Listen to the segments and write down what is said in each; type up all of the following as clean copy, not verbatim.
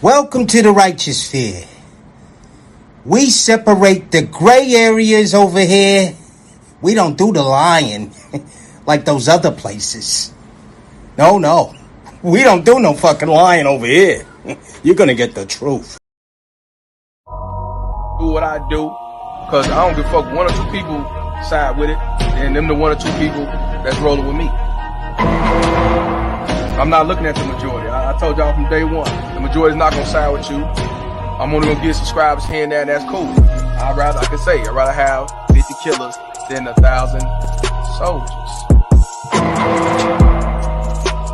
Welcome to the righteous sphere. We separate the gray areas over here. We don't do the lying like those other places. No. We don't do no fucking lying over here. You're gonna get the truth. Do what I do, because I don't give a fuck. One or two people side with it, and them the one or two people that's rolling with me. I'm not looking at the majority. I told y'all from day one, the majority's not gonna side with you. I'm only gonna get subscribers here and there, and that's cool. I'd rather have 50 killers than 1,000 soldiers.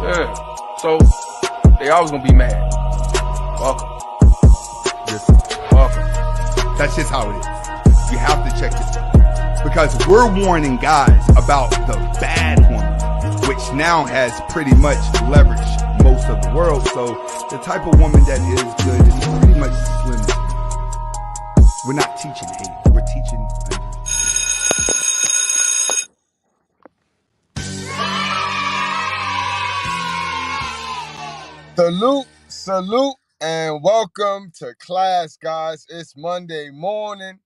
Yeah. So they always gonna be mad. Welcome. Welcome. That's just how it is. You have to check this out. Because we're warning guys about the bad woman, which now has pretty much leveraged most of the world. So the type of woman that is good is pretty much slim. We're not teaching hate. We're teaching. Salute, and welcome to class, guys. It's Monday morning.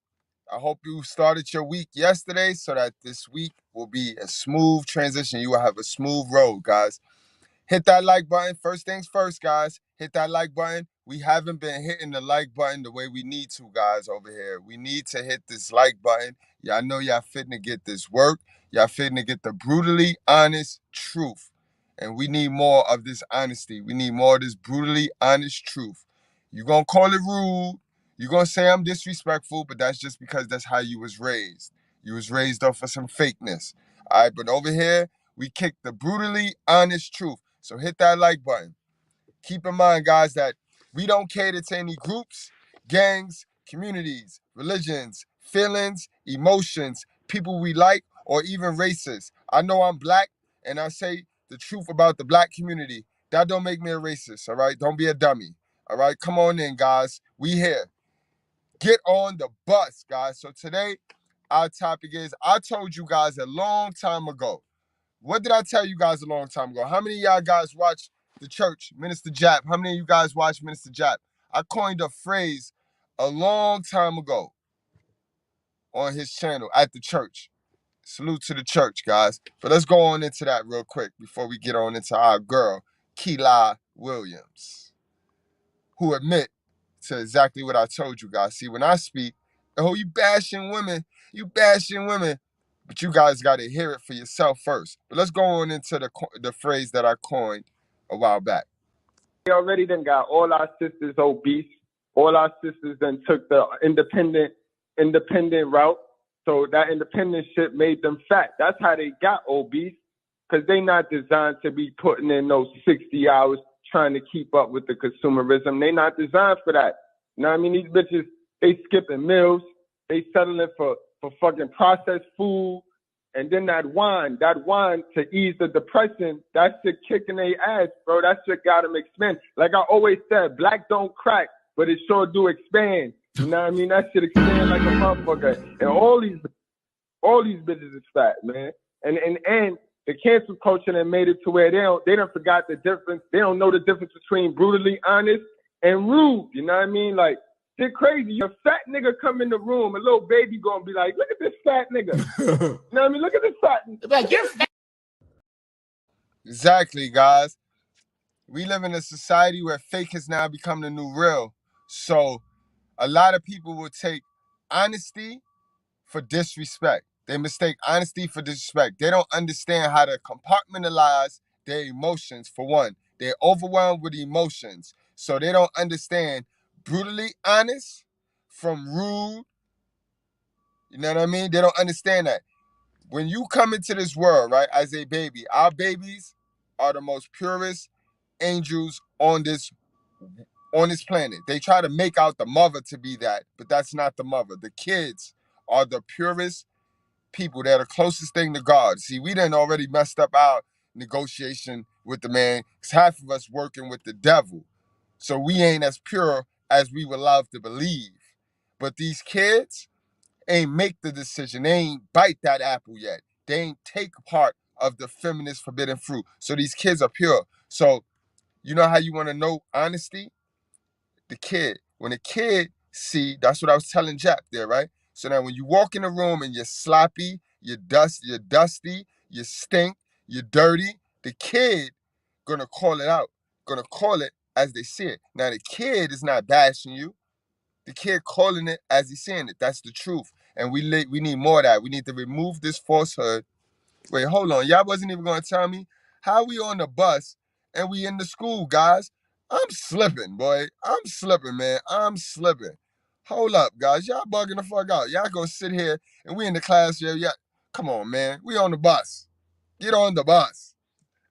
I hope you started your week yesterday so that this week will be a smooth transition. You will have a smooth road, guys. Hit that like button. First things first, guys. Hit that like button. We haven't been hitting the like button the way we need to, guys, over here. We need to hit this like button. Y'all know y'all fitting to get this work. Y'all fitting to get the brutally honest truth. And we need more of this honesty. We need more of this brutally honest truth. You're going to call it rude. You're going to say I'm disrespectful, but that's just because that's how you was raised. You was raised off of some fakeness. All right, but over here, we kick the brutally honest truth. So hit that like button. Keep in mind, guys, that we don't cater to any groups, gangs, communities, religions, feelings, emotions, people we like, or even races. I know I'm black, and I say the truth about the black community. That don't make me a racist, all right? Don't be a dummy, all right? Come on in, guys. We here. Get on the bus, guys. So today, our topic is, I told you guys a long time ago. What did I tell you guys a long time ago? How many of y'all guys watch the church, Minister Jap? How many of you guys watch Minister Jap? I coined a phrase a long time ago on his channel at the church. Salute to the church, guys. But let's go on into that real quick before we get on into our girl, Kiely Williams, who admit to exactly what I told you guys. See, when I speak, oh, you bashing women, but you guys got to hear it for yourself first. But let's go on into the phrase that I coined a while back. We already done got all our sisters obese. All our sisters then took the independent route. So that independent shit made them fat. That's how they got obese, because they not designed to be putting in those 60 hours trying to keep up with the consumerism. They not designed for that. You know what I mean? These bitches, they skipping meals. They settling for fucking processed food. And then that wine to ease the depression, that shit kicking their ass, bro. That shit got them expand. Like I always said, black don't crack, but it sure do expand. You know what I mean? That shit expand like a motherfucker. And all these bitches is fat, man. And the cancel culture that made it to where they don't forgot the difference. They don't know the difference between brutally honest and rude. You know what I mean? Like, shit crazy. A fat nigga come in the room, a little baby gonna be like, look at this fat nigga. You know what I mean? Look at this fat nigga. Like, you're fat. Exactly, guys. We live in a society where fake has now become the new real. So a lot of people will take honesty for disrespect. They mistake honesty for disrespect. They don't understand how to compartmentalize their emotions, for one. They're overwhelmed with emotions. So they don't understand brutally honest from rude. You know what I mean? They don't understand that. When you come into this world, right, as a baby, our babies are the most purest angels on this planet. They try to make out the mother to be that, but that's not the mother. The kids are the purest people. They're the closest thing to God. See, we done already messed up our negotiation with the man, because half of us working with the devil. So we ain't as pure as we would love to believe. But these kids ain't make the decision. They ain't bite that apple yet. They ain't take part of the feminist forbidden fruit. So these kids are pure. So you know how you want to know honesty? the kid. When the kid see, that's what I was telling Jack there, right? So now when you walk in the room and you're sloppy, you're dusty, you stink, you're dirty, the kid gonna call it out, gonna call it as they see it. Now the kid is not bashing you. The kid calling it as he's seeing it. That's the truth. And we need more of that. We need to remove this falsehood. Wait, hold on. Y'all wasn't even gonna tell me how we on the bus and we in the school, guys. I'm slipping, boy. I'm slipping, man. I'm slipping. Hold up, guys. Y'all bugging the fuck out. Y'all gonna sit here and we in the class here. Yeah, come on, man. We on the bus. Get on the bus.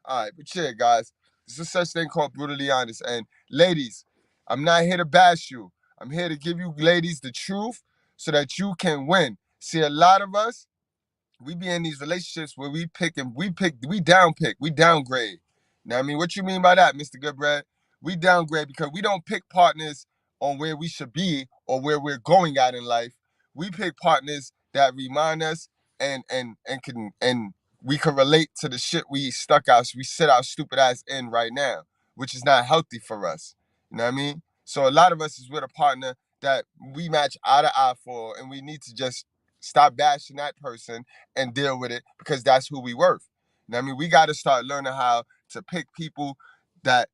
All right, but chill, guys. There's a such thing called brutally honest. And ladies, I'm not here to bash you. I'm here to give you ladies the truth so that you can win. See, a lot of us, we be in these relationships where we downgrade. Now, I mean, what you mean by that, Mr. Goodbread? We downgrade because we don't pick partners on where we should be or where we're going at in life. We pick partners that remind us and we can relate to the shit we sit our stupid ass in right now, which is not healthy for us. You know what I mean? So a lot of us is with a partner that we match eye to eye for, and we need to just stop bashing that person and deal with it because that's who we worth. You know what I mean? We got to start learning how to pick people that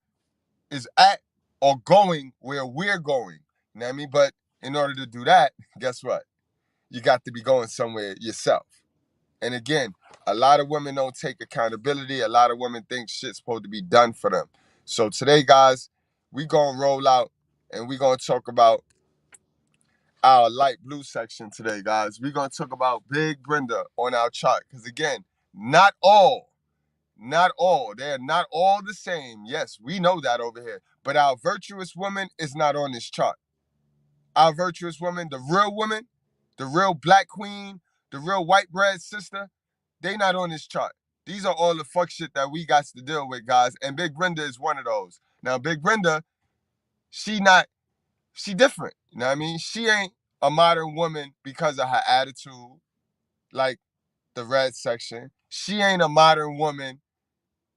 is at or going where we're going. You know what I mean? But in order to do that, guess what? You got to be going somewhere yourself. And again, a lot of women don't take accountability. A lot of women think shit's supposed to be done for them. So today, guys, we gonna roll out and we gonna talk about our light blue section today, guys. We're going to talk about Big Brenda on our chart. Because again, not all, they're not all the same. Yes, we know that over here. But our virtuous woman is not on this chart. Our virtuous woman, the real black queen, the real white bread sister, they not on this chart. These are all the fuck shit that we got to deal with, guys. And Big Brenda is one of those. Now, Big Brenda, she different. You know what I mean? She ain't a modern woman because of her attitude, like the red section. She ain't a modern woman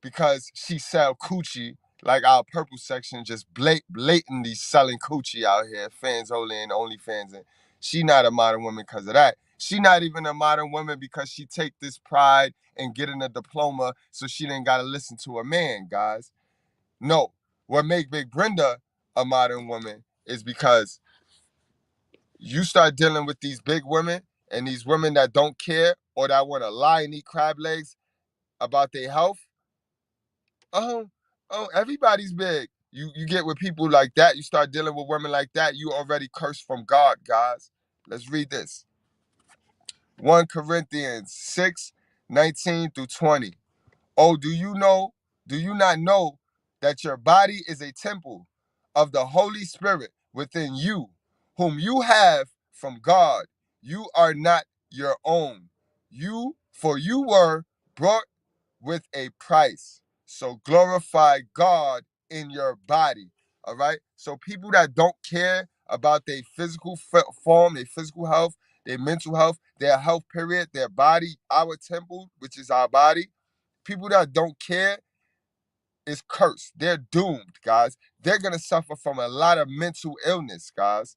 because she sell coochie, like our purple section, just blatantly selling coochie out here, fans only and OnlyFans. And she not a modern woman because of that. She not even a modern woman because she take this pride in getting a diploma so she didn't got to listen to a man, guys. No. What make Big Brenda a modern woman is because you start dealing with these big women and these women that don't care or that want to lie and eat crab legs about their health. Oh, everybody's big. You get with people like that, you start dealing with women like that, you already cursed from God, guys. Let's read this. 1 Corinthians 6:19-20. Oh, do you not know that your body is a temple of the Holy Spirit within you, whom you have from God? You are not your own. For you were bought with a price. So glorify God in your body. All right? So people that don't care about their physical form, their physical health, their mental health, their health period, their body, our temple, which is our body, people that don't care is cursed. They're doomed, guys. They're going to suffer from a lot of mental illness, guys.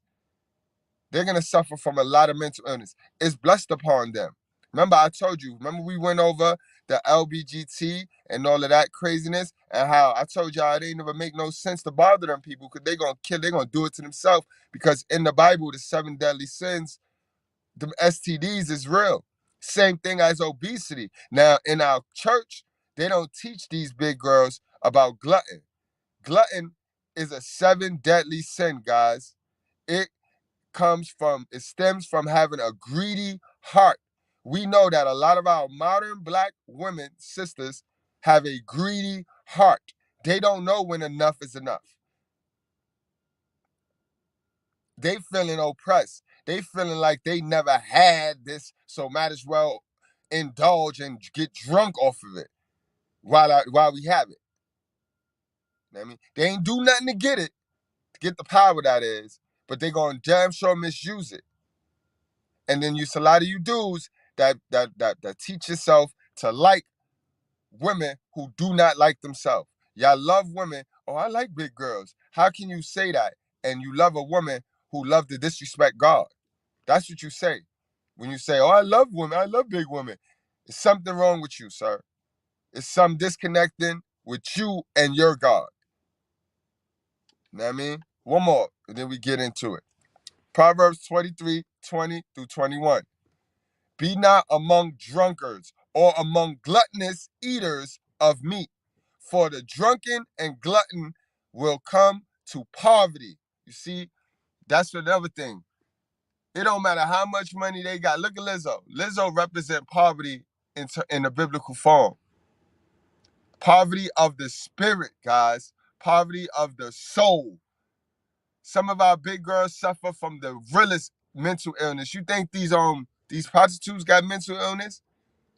They're going to suffer from a lot of mental illness. It's blessed upon them. Remember, I told you, we went over the LBGT and all of that craziness and how I told y'all it ain't never make no sense to bother them people because they're going to do it to themselves because in the Bible, the 7 deadly sins, the STDs is real. Same thing as obesity. Now, in our church, they don't teach these big girls about glutton. Glutton is a 7 deadly sin, guys. It stems from having a greedy heart. We know that a lot of our modern black women, sisters, have a greedy heart. They don't know when enough is enough. They feeling oppressed. They feeling like they never had this, so might as well indulge and get drunk off of it while we have it. You know what I mean? They ain't do nothing to get the power that is, but they gonna damn sure misuse it. And then a lot of you dudes that teach yourself to like women who do not like themselves. Y'all love women. Oh, I like big girls. How can you say that and you love a woman who love to disrespect God. That's what you say. When you say, oh, I love women, I love big women. There's something wrong with you, sir. It's some disconnecting with you and your God. You know what I mean? One more, and then we get into it. Proverbs 23, 20 through 21. Be not among drunkards or among gluttonous eaters of meat, for the drunken and glutton will come to poverty. You see, that's another thing. It don't matter how much money they got. Look at Lizzo. Lizzo represent poverty in the biblical form. Poverty of the spirit, guys. Poverty of the soul. Some of our big girls suffer from the realest mental illness. You think these prostitutes got mental illness?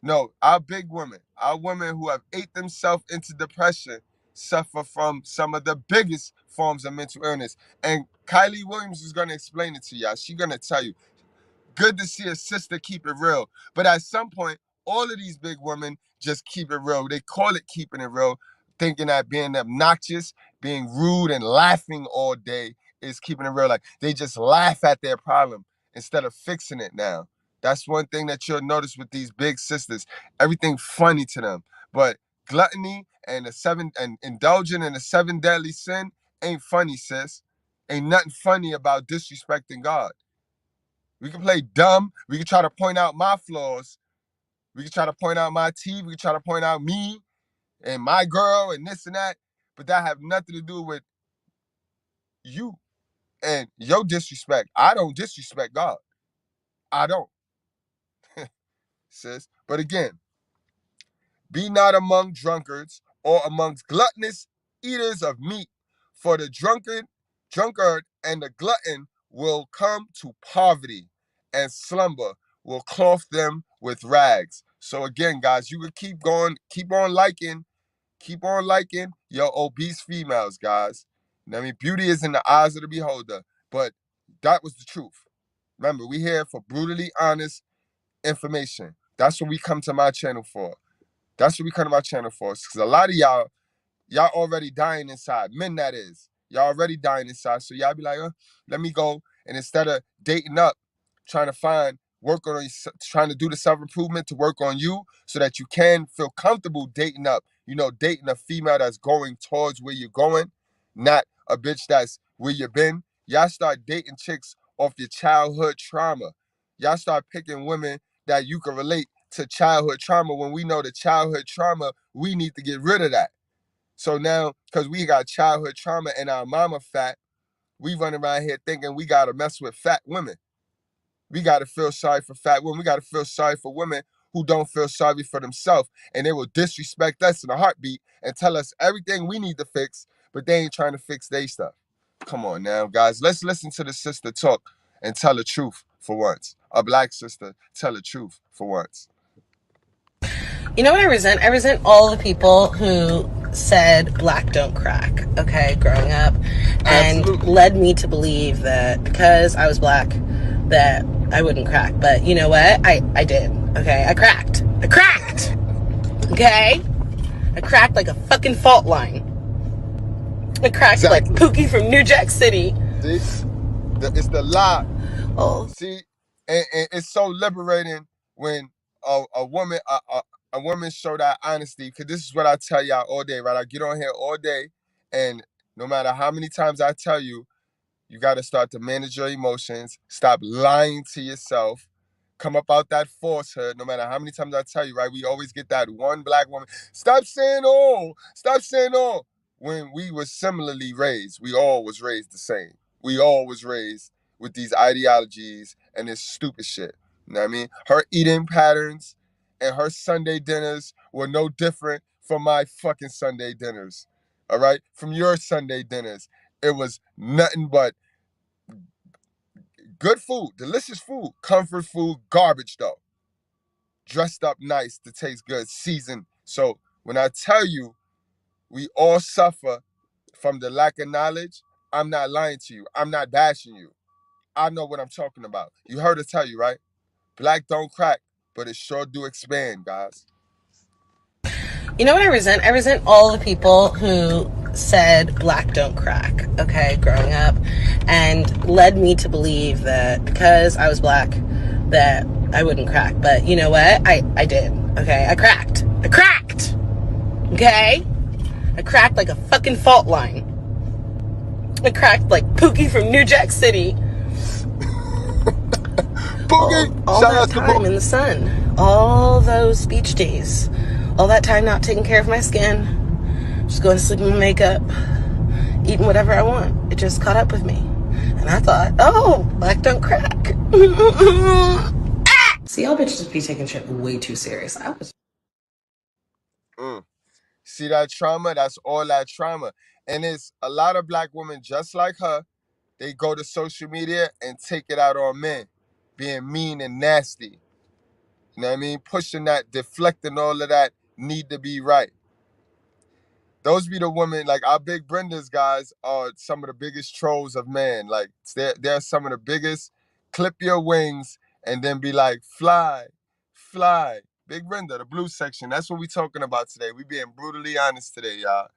No, our big women, our women who have ate themselves into depression, suffer from some of the biggest forms of mental illness. And Kiely Williams is going to explain it to y'all. She's going to tell you. Good to see a sister keep it real. But at some point, all of these big women just keep it real. They call it keeping it real, thinking that being obnoxious, being rude, and laughing all day is keeping it real. Like, they just laugh at their problem instead of fixing it now. That's one thing that you'll notice with these big sisters. Everything funny to them. But gluttony and indulging in the 7 deadly sin ain't funny, sis. Ain't nothing funny about disrespecting God. We can play dumb. We can try to point out my flaws. We can try to point out my teeth. We can try to point out me and my girl and this and that. But that have nothing to do with you and your disrespect. I don't disrespect God. I don't, sis. But again, be not among drunkards or amongst gluttonous eaters of meat, for the drunkard and the glutton will come to poverty, and slumber will clothe them with rags. So again, guys, you can keep on liking your obese females, guys. I mean, beauty is in the eyes of the beholder, but that was the truth. Remember, we here for brutally honest information. That's what we come to my channel for. That's what we come to my channel for. Because a lot of y'all already dying inside. Men, that is. Y'all already dying inside. So y'all be like, let me go. And instead of dating up, trying to do the self-improvement to work on you so that you can feel comfortable dating up, dating a female that's going towards where you're going, not a bitch that's where you've been. Y'all start dating chicks off your childhood trauma. Y'all start picking women that you can relate to childhood trauma when we know the childhood trauma, we need to get rid of that. So now, because we got childhood trauma and our mama fat, we run around here thinking we got to mess with fat women. We got to feel sorry for fat women. We got to feel sorry for women who don't feel sorry for themselves. And they will disrespect us in a heartbeat and tell us everything we need to fix, but they ain't trying to fix their stuff. Come on now, guys. Let's listen to the sister talk and tell the truth for once. A black sister tell the truth for once. You know what I resent? I resent all the people who said black don't crack, okay, growing up, and Absolutely. led me to believe that because I was black that I wouldn't crack. But you know what? I did, okay? I cracked, okay? I cracked like a fucking fault line. I cracked like Pookie from New Jack City. See? It's the lie. Oh. See? And it's so liberating when a woman show that honesty, because this is what I tell y'all all day, right? I get on here all day, and no matter how many times I tell you, you got to start to manage your emotions, stop lying to yourself, come up out that falsehood. No matter how many times I tell you, right? We always get that one black woman, stop saying all. When we were similarly raised, we all was raised the same. We all was raised with these ideologies and this stupid shit. You know what I mean? Her eating patterns and her Sunday dinners were no different from my fucking Sunday dinners. All right? From your Sunday dinners. It was nothing but good food, delicious food, comfort food, garbage though. Dressed up nice to taste good, seasoned. So when I tell you we all suffer from the lack of knowledge, I'm not lying to you. I'm not bashing you. I know what I'm talking about. You heard her tell you, right? Black don't crack, but it sure do expand, guys. You know what I resent? I resent all the people who said black don't crack, okay, growing up, and led me to believe that because I was black that I wouldn't crack. But you know what? I did. Okay, I cracked. Okay? I cracked like a fucking fault line. I cracked like Pookie from New Jack City. Pookie, all shout that out to time in the sun, all those beach days, all that time not taking care of my skin, just going to sleep in my makeup, eating whatever I want. It just caught up with me. And I thought, oh, black don't crack. See, y'all bitches be taking shit way too serious. I was. See that trauma? That's all that trauma. And it's a lot of black women just like her. They go to social media and take it out on men, being mean and nasty. You know what I mean? Pushing that, deflecting all of that need to be right. Those be the women, like our big Brenda's guys are some of the biggest trolls of man. Like they're some of the biggest, clip your wings and then be like, fly, fly. Big Brenda, the blue section. That's what we talking about today. We being brutally honest today, y'all.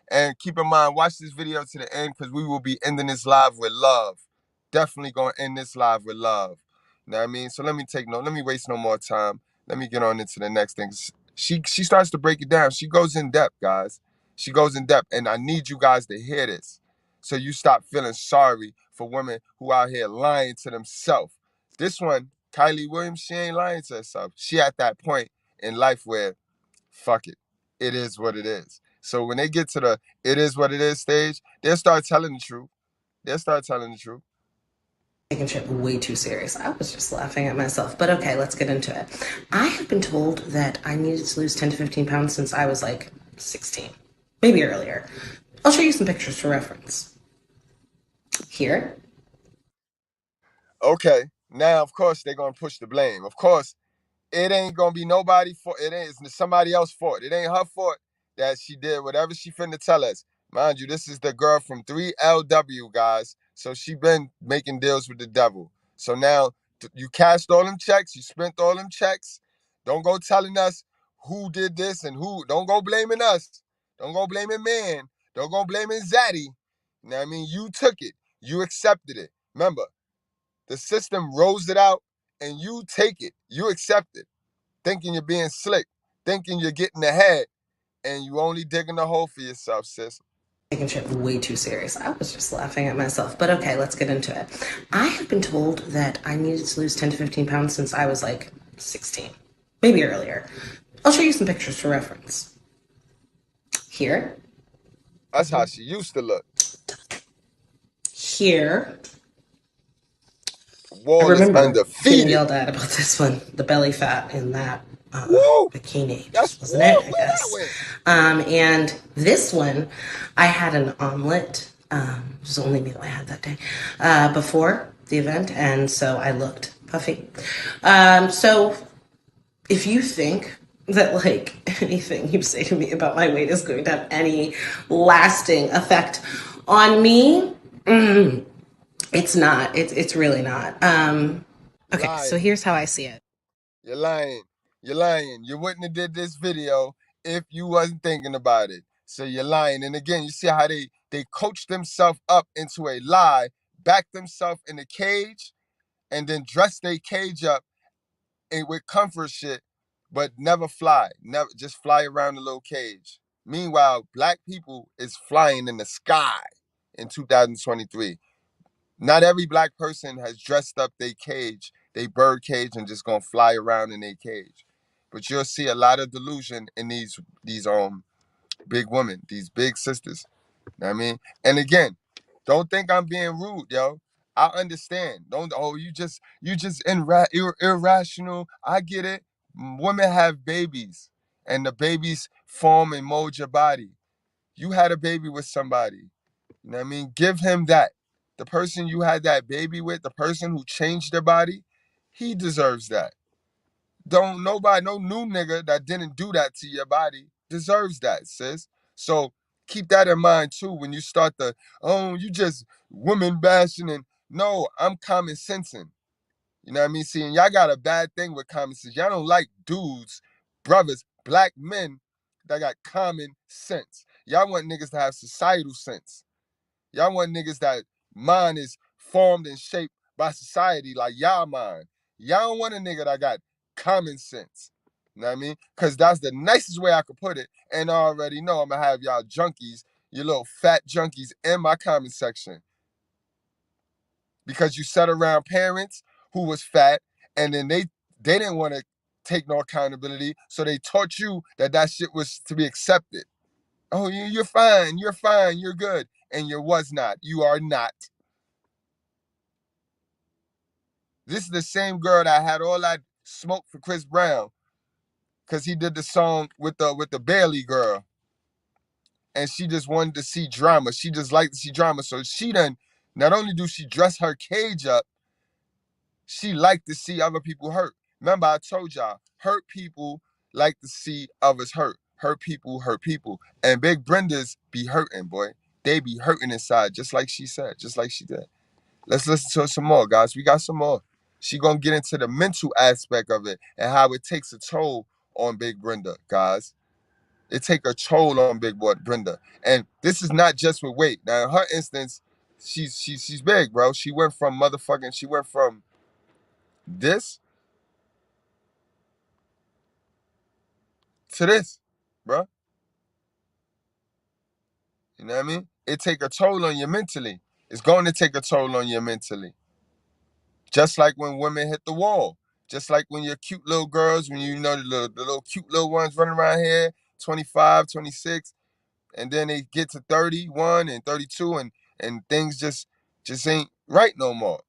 And keep in mind, watch this video to the end because we will be ending this live with love. Definitely going to end this live with love. You know what I mean? So let me waste no more time. Let me get on into the next thing. She starts to break it down. She goes in depth, guys. She goes in depth. And I need you guys to hear this so you stop feeling sorry for women who out here lying to themselves. This one, Kiely Williams, she ain't lying to herself. She at that point in life where, fuck it. It is what it is. So when they get to the it is what it is stage, they'll start telling the truth. Taking shit way too serious. I was just laughing at myself. But okay, let's get into it. I have been told that I needed to lose 10 to 15 pounds since I was like 16, maybe earlier. I'll show you some pictures for reference. Here. Okay. Now, of course, they're going to push the blame. Of course, it ain't gonna be nobody fault. It's somebody else's fault. It ain't her fault that she did whatever she finna tell us. Mind you, this is the girl from 3LW, guys. So she been making deals with the devil. So now you cashed all them checks. You spent all them checks. Don't go telling us who did this and who. Don't go blaming us. Don't go blaming man. Don't go blaming Zaddy. You know what I mean? You took it. You accepted it. Remember, the system rolls it out and you take it. You accept it. Thinking you're being slick. Thinking you're getting ahead. And you only digging a hole for yourself, sis. Taking shit way too serious. I was just laughing at myself. But okay, let's get into it. I have been told that I needed to lose 10 to 15 pounds since I was like 16, maybe earlier. I'll show you some pictures for reference. Here. That's how she used to look. Here. Wall I remember is getting undefeated. yelled at about this one, the belly fat in that bikini. That's Wasn't it, I where guess. that went. And this one, I had an omelet. It was only me that I had that day before the event, and so I looked puffy. So if you think that like anything you say to me about my weight is going to have any lasting effect on me, it's not. It's really not. Okay, Lying. so here's how I see it. You're lying. You're lying. You wouldn't have did this video if you wasn't thinking about it. So you're lying. And again, you see how they coach themselves up into a lie, back themselves in a cage, and then dress their cage up and with comfort shit, but never fly. Never just fly around the little cage. Meanwhile, black people is flying in the sky in 2023. Not every black person has dressed up their cage, they bird cage, and just gonna fly around in their cage. But you'll see a lot of delusion in these big women, these big sisters. You know what I mean? And again, don't think I'm being rude, yo. I understand. Don't you just irrational. I get it. Women have babies, and the babies form and mold your body. You had a baby with somebody. You know what I mean? Give him that. The person you had that baby with, the person who changed their body, he deserves that. No new nigga that didn't do that to your body deserves that, sis. So keep that in mind too when you start you just woman bashing and no, I'm common sensing. You know what I mean? See, and y'all got a bad thing with common sense. Y'all don't like dudes, brothers, black men that got common sense. Y'all want niggas to have societal sense. Y'all want niggas that mind is formed and shaped by society like y'all mind. Y'all don't want a nigga that got common sense. You know what I mean? Because that's the nicest way I could put it. And I already know I'm going to have y'all junkies, you little fat junkies, in my comment section. Because you sat around parents who was fat, and then they didn't want to take no accountability, so they taught you that shit was to be accepted. Oh, you're fine, you're good. And you was not. You are not. This is the same girl that had all that smoke for Chris Brown, because he did the song with the Bailey girl. And she just wanted to see drama. She just liked to see drama. So she done, not only do she dress her cage up, she liked to see other people hurt. Remember, I told y'all, hurt people like to see others hurt. Hurt people hurt people. And Big Brenda's be hurting, boy. They be hurting inside, just like she said, just like she did. Let's listen to her some more, guys. We got some more. She gonna get into the mental aspect of it and how it takes a toll on Big Brenda, guys. It take a toll on Big Boy Brenda. And this is not just with weight. Now, in her instance, she's big, bro. She went from this to this, bro. You know what I mean? It take a toll on you mentally. It's going to take a toll on you mentally. Just like when women hit the wall. Just like when you're cute little girls, when you know the little cute little ones running around here, 25, 26, and then they get to 31 and 32 and things just ain't right no more.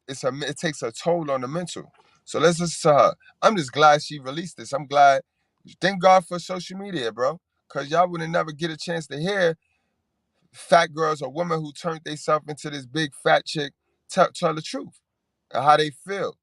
It takes a toll on the mental. So let's listen to her. I'm just glad she released this. I'm glad. Thank God for social media, bro. Cause y'all would never get a chance to hear fat girls or women who turned themselves into this big fat chick tell the truth and how they feel.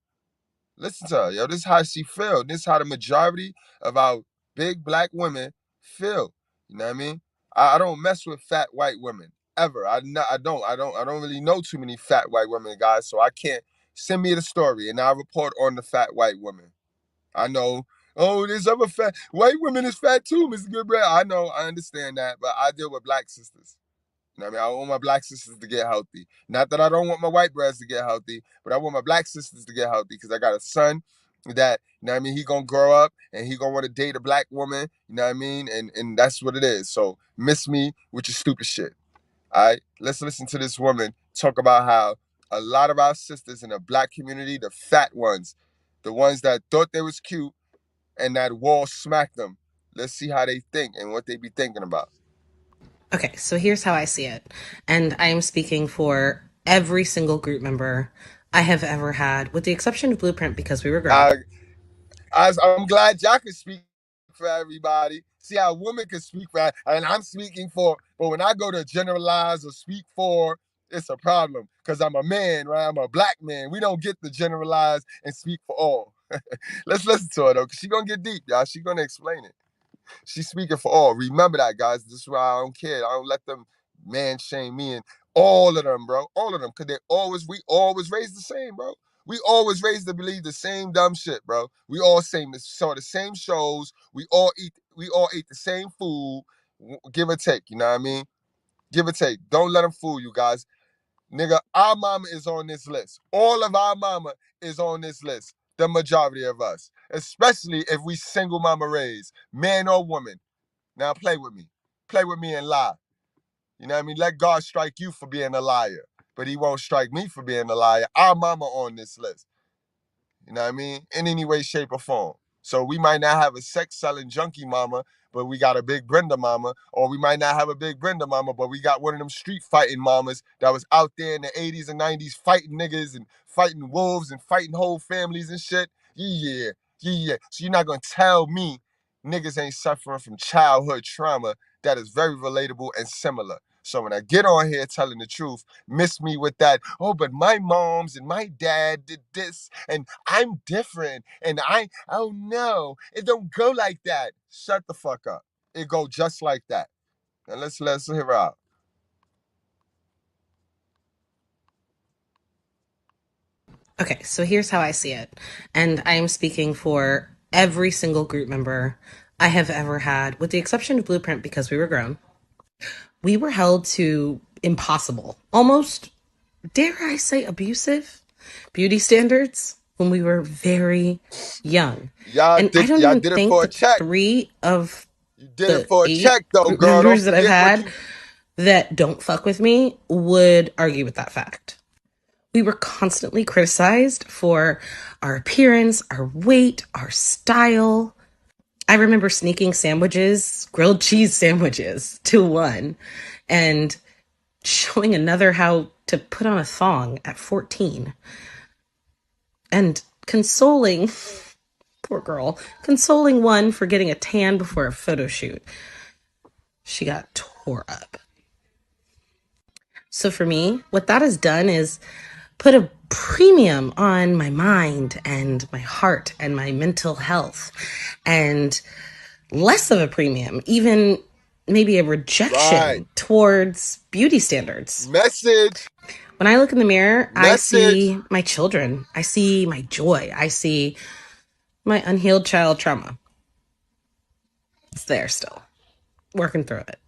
Listen to her, yo. This is how she feel. This is how the majority of our big black women feel. You know what I mean? I don't mess with fat white women ever. I don't really know too many fat white women, guys. So I can't. Send me the story and I'll report on the fat white women. I know. Oh, there's other fat white women is fat too, Mr. Goodbread. I know. I understand that, but I deal with black sisters. You know what I mean? I want my black sisters to get healthy. Not that I don't want my white brothers to get healthy, but I want my black sisters to get healthy because I got a son that, you know what I mean, he gonna grow up and he gonna want to date a black woman, you know what I mean? And that's what it is. So miss me with your stupid shit. All right? Let's listen to this woman talk about how a lot of our sisters in the black community, the fat ones, the ones that thought they was cute and that wall smacked them. Let's see how they think and what they be thinking about. Okay, so here's how I see it. And I am speaking for every single group member I have ever had, with the exception of Blueprint because we were grown. I'm glad y'all can speak for everybody. See how a woman can speak for, and I'm speaking for, but when I go to generalize or speak for, it's a problem because I'm a man, right? I'm a black man. We don't get to generalize and speak for all. Let's listen to her though, because she's gonna get deep, y'all. She's gonna explain it. She's speaking for all. Remember that, guys. This is why I don't care. I don't let them man shame me and all of them, bro. All of them. Cause we always raised the same, bro. We always raised to believe the same dumb shit, bro. We all saw the same shows. We all ate the same food. Give or take, you know what I mean? Give or take. Don't let them fool you guys. Nigga, our mama is on this list. All of our mama is on this list. The majority of us. Especially if we single mama raised, man or woman. Now play with me. Play with me and lie. You know what I mean? Let God strike you for being a liar. But he won't strike me for being a liar. Our mama on this list. You know what I mean? In any way, shape, or form. So we might not have a sex selling junkie mama, but we got a big Brenda mama. Or we might not have a big Brenda mama, but we got one of them street fighting mamas that was out there in the 80s and 90s fighting niggas and fighting wolves and fighting whole families and shit. Yeah. So you're not gonna tell me niggas ain't suffering from childhood trauma that is very relatable and similar. So when I get on here telling the truth, miss me with that, oh, but my moms and my dad did this and I'm different and oh no, it don't go like that. Shut the fuck up. It go just like that. Now let's hear her out. Okay, so here's how I see it. And I am speaking for every single group member I have ever had, with the exception of Blueprint because we were grown. We were held to impossible, almost, dare I say, abusive beauty standards when we were very young. And I don't Y'all even did it think for a that the check. three of You did it the for a 8 check, though, group girl. Don't members that I've forget what had you. that don't fuck with me would argue with that fact. We were constantly criticized for our appearance, our weight, our style. I remember sneaking sandwiches, grilled cheese sandwiches, to one and showing another how to put on a thong at 14 and consoling, poor girl, consoling one for getting a tan before a photo shoot. She got tore up. So for me, what that has done is put a premium on my mind and my heart and my mental health, and less of a premium, even maybe a Right. rejection towards beauty standards. Message. When I look in the mirror, I Message. see my children. I see my joy. I see my unhealed child trauma. It's there still, working through it.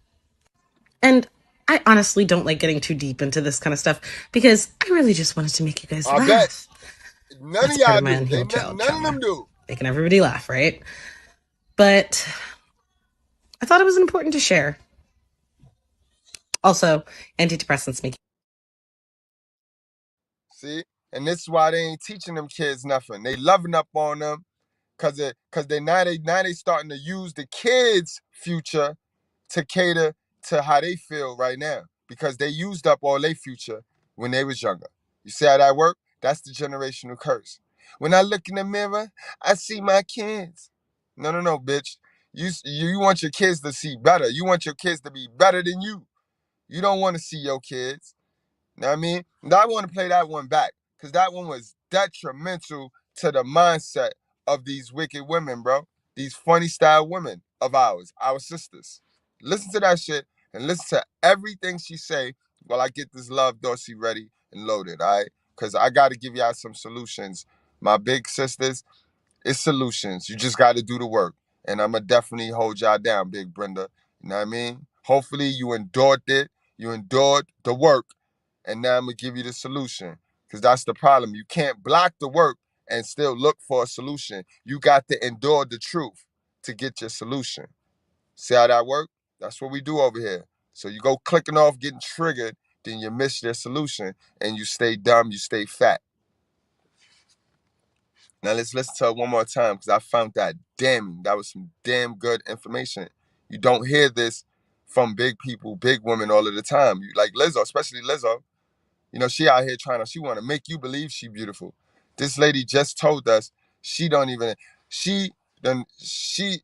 And I honestly don't like getting too deep into this kind of stuff because I really just wanted to make you guys I bet laugh. none of That's part y'all of my do. unhealed child None of them trauma. do. Making everybody laugh, right? But I thought it was important to share. Also, antidepressants make. See, and this is why they ain't teaching them kids nothing. They loving up on them cause they starting to use the kids' future to cater to how they feel right now because they used up all their future when they was younger. You see how that work? That's the generational curse. When I look in the mirror, I see my kids. No, bitch. You want your kids to see better. You want your kids to be better than you. You don't want to see your kids. Know what I mean? And I want to play that one back because that one was detrimental to the mindset of these wicked women, bro. These funny style women of ours, our sisters. Listen to that shit and listen to everything she say while I get this Love Dorsey ready and loaded, all right? Because I got to give y'all some solutions. My big sisters, it's solutions. You just got to do the work. And I'm going to definitely hold y'all down, Big Brenda. You know what I mean? Hopefully you endured it. You endured the work. And now I'm going to give you the solution. Because that's the problem. You can't block the work and still look for a solution. You got to endure the truth to get your solution. See how that works? That's what we do over here. So you go clicking off, getting triggered, then you miss your solution and you stay dumb, you stay fat. Now let's listen to it one more time because I found that damning. That was some damn good information. You don't hear this from big people, big women all of the time. You like Lizzo, especially Lizzo. You know, she out here she want to make you believe she beautiful. This lady just told us she don't even, she done, she's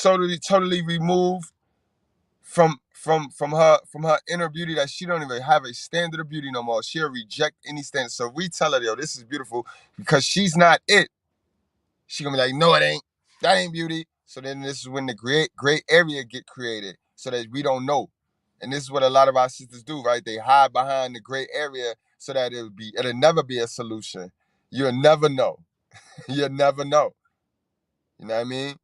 totally removed from her inner beauty that she don't even have a standard of beauty no more. She'll reject any standard. So we tell her, yo, this is beautiful because she's not it. She gonna be like, no, it ain't. That ain't beauty. So then this is when the gray area get created so that we don't know. And this is what a lot of our sisters do, right? They hide behind the gray area so that it'll never be a solution. You'll never know. You'll never know. You know what I mean?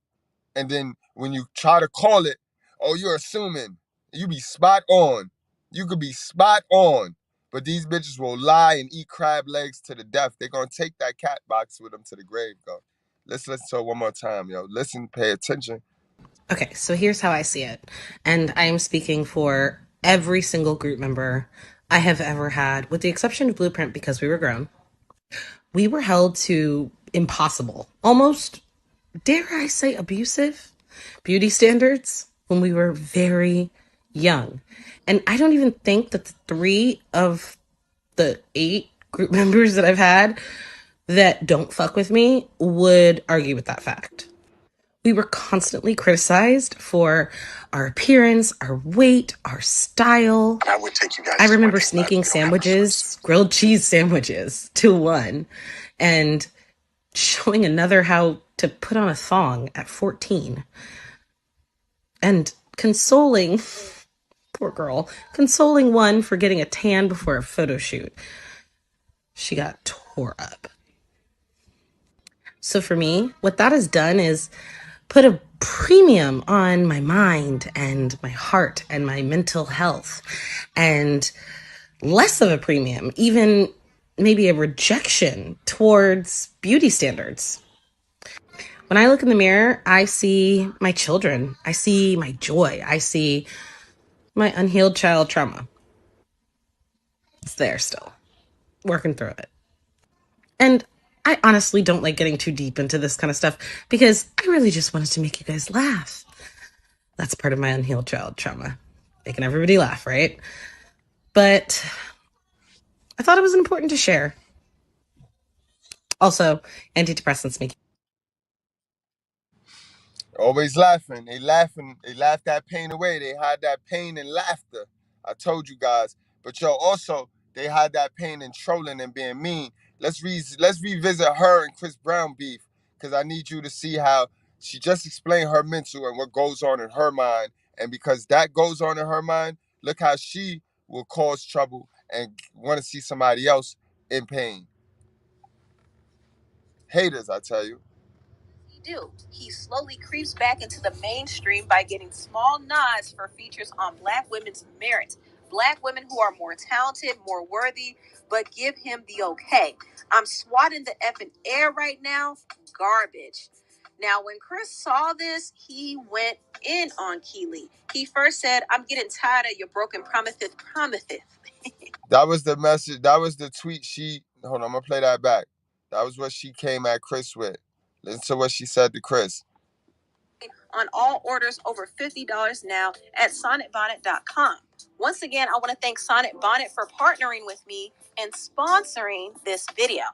And then when you try to call it, oh, you're assuming. You be spot on. You could be spot on. But these bitches will lie and eat crab legs to the death. They're gonna take that cat box with them to the grave, go. Let's listen to it one more time, yo. Listen, pay attention. Okay, so here's how I see it. And I am speaking for every single group member I have ever had, with the exception of Blueprint because we were grown. We were held to impossible, almost, dare I say, abusive beauty standards when we were very young. And I don't even think that the 3 of the 8 group members that I've had that don't fuck with me would argue with that fact. We were constantly criticized for our appearance, our weight, our style. I would take you guys. I remember sneaking sandwiches, grilled cheese sandwiches, to one and showing another how to put on a thong at 14 and consoling, poor girl, consoling one for getting a tan before a photo shoot. She got tore up. So for me, what that has done is put a premium on my mind and my heart and my mental health, and less of a premium, even maybe a rejection towards beauty standards. When I look in the mirror, I see my children, I see my joy, I see my unhealed child trauma. It's there still, working through it. And I honestly don't like getting too deep into this kind of stuff because I really just wanted to make you guys laugh. That's part of my unhealed child trauma, making everybody laugh, right? But I thought it was important to share. Also, antidepressants make Always laughing. They laughing. They laugh that pain away. They hide that pain in laughter. I told you guys. But yo, also they hide that pain in trolling and being mean. Let's revisit her and Chris Brown beef, because I need you to see how she just explained her mental and what goes on in her mind. And because that goes on in her mind, look how she will cause trouble and want to see somebody else in pain. Haters, I tell you. He slowly creeps back into the mainstream by getting small nods for features on Black women's merit. Black women who are more talented, more worthy, but give him the okay. I'm swatting the effing air right now. Garbage. Now, when Chris saw this, he went in on Kiely. He first said, I'm getting tired of your broken promises. That was the message. That was the tweet she. Hold on, I'm gonna play that back. That was what she came at Chris with. Listen to what she said to Chris. On all orders over $50 now at sonnetbonnet.com. Once again, I want to thank Sonnet Bonnet for partnering with me and sponsoring this video.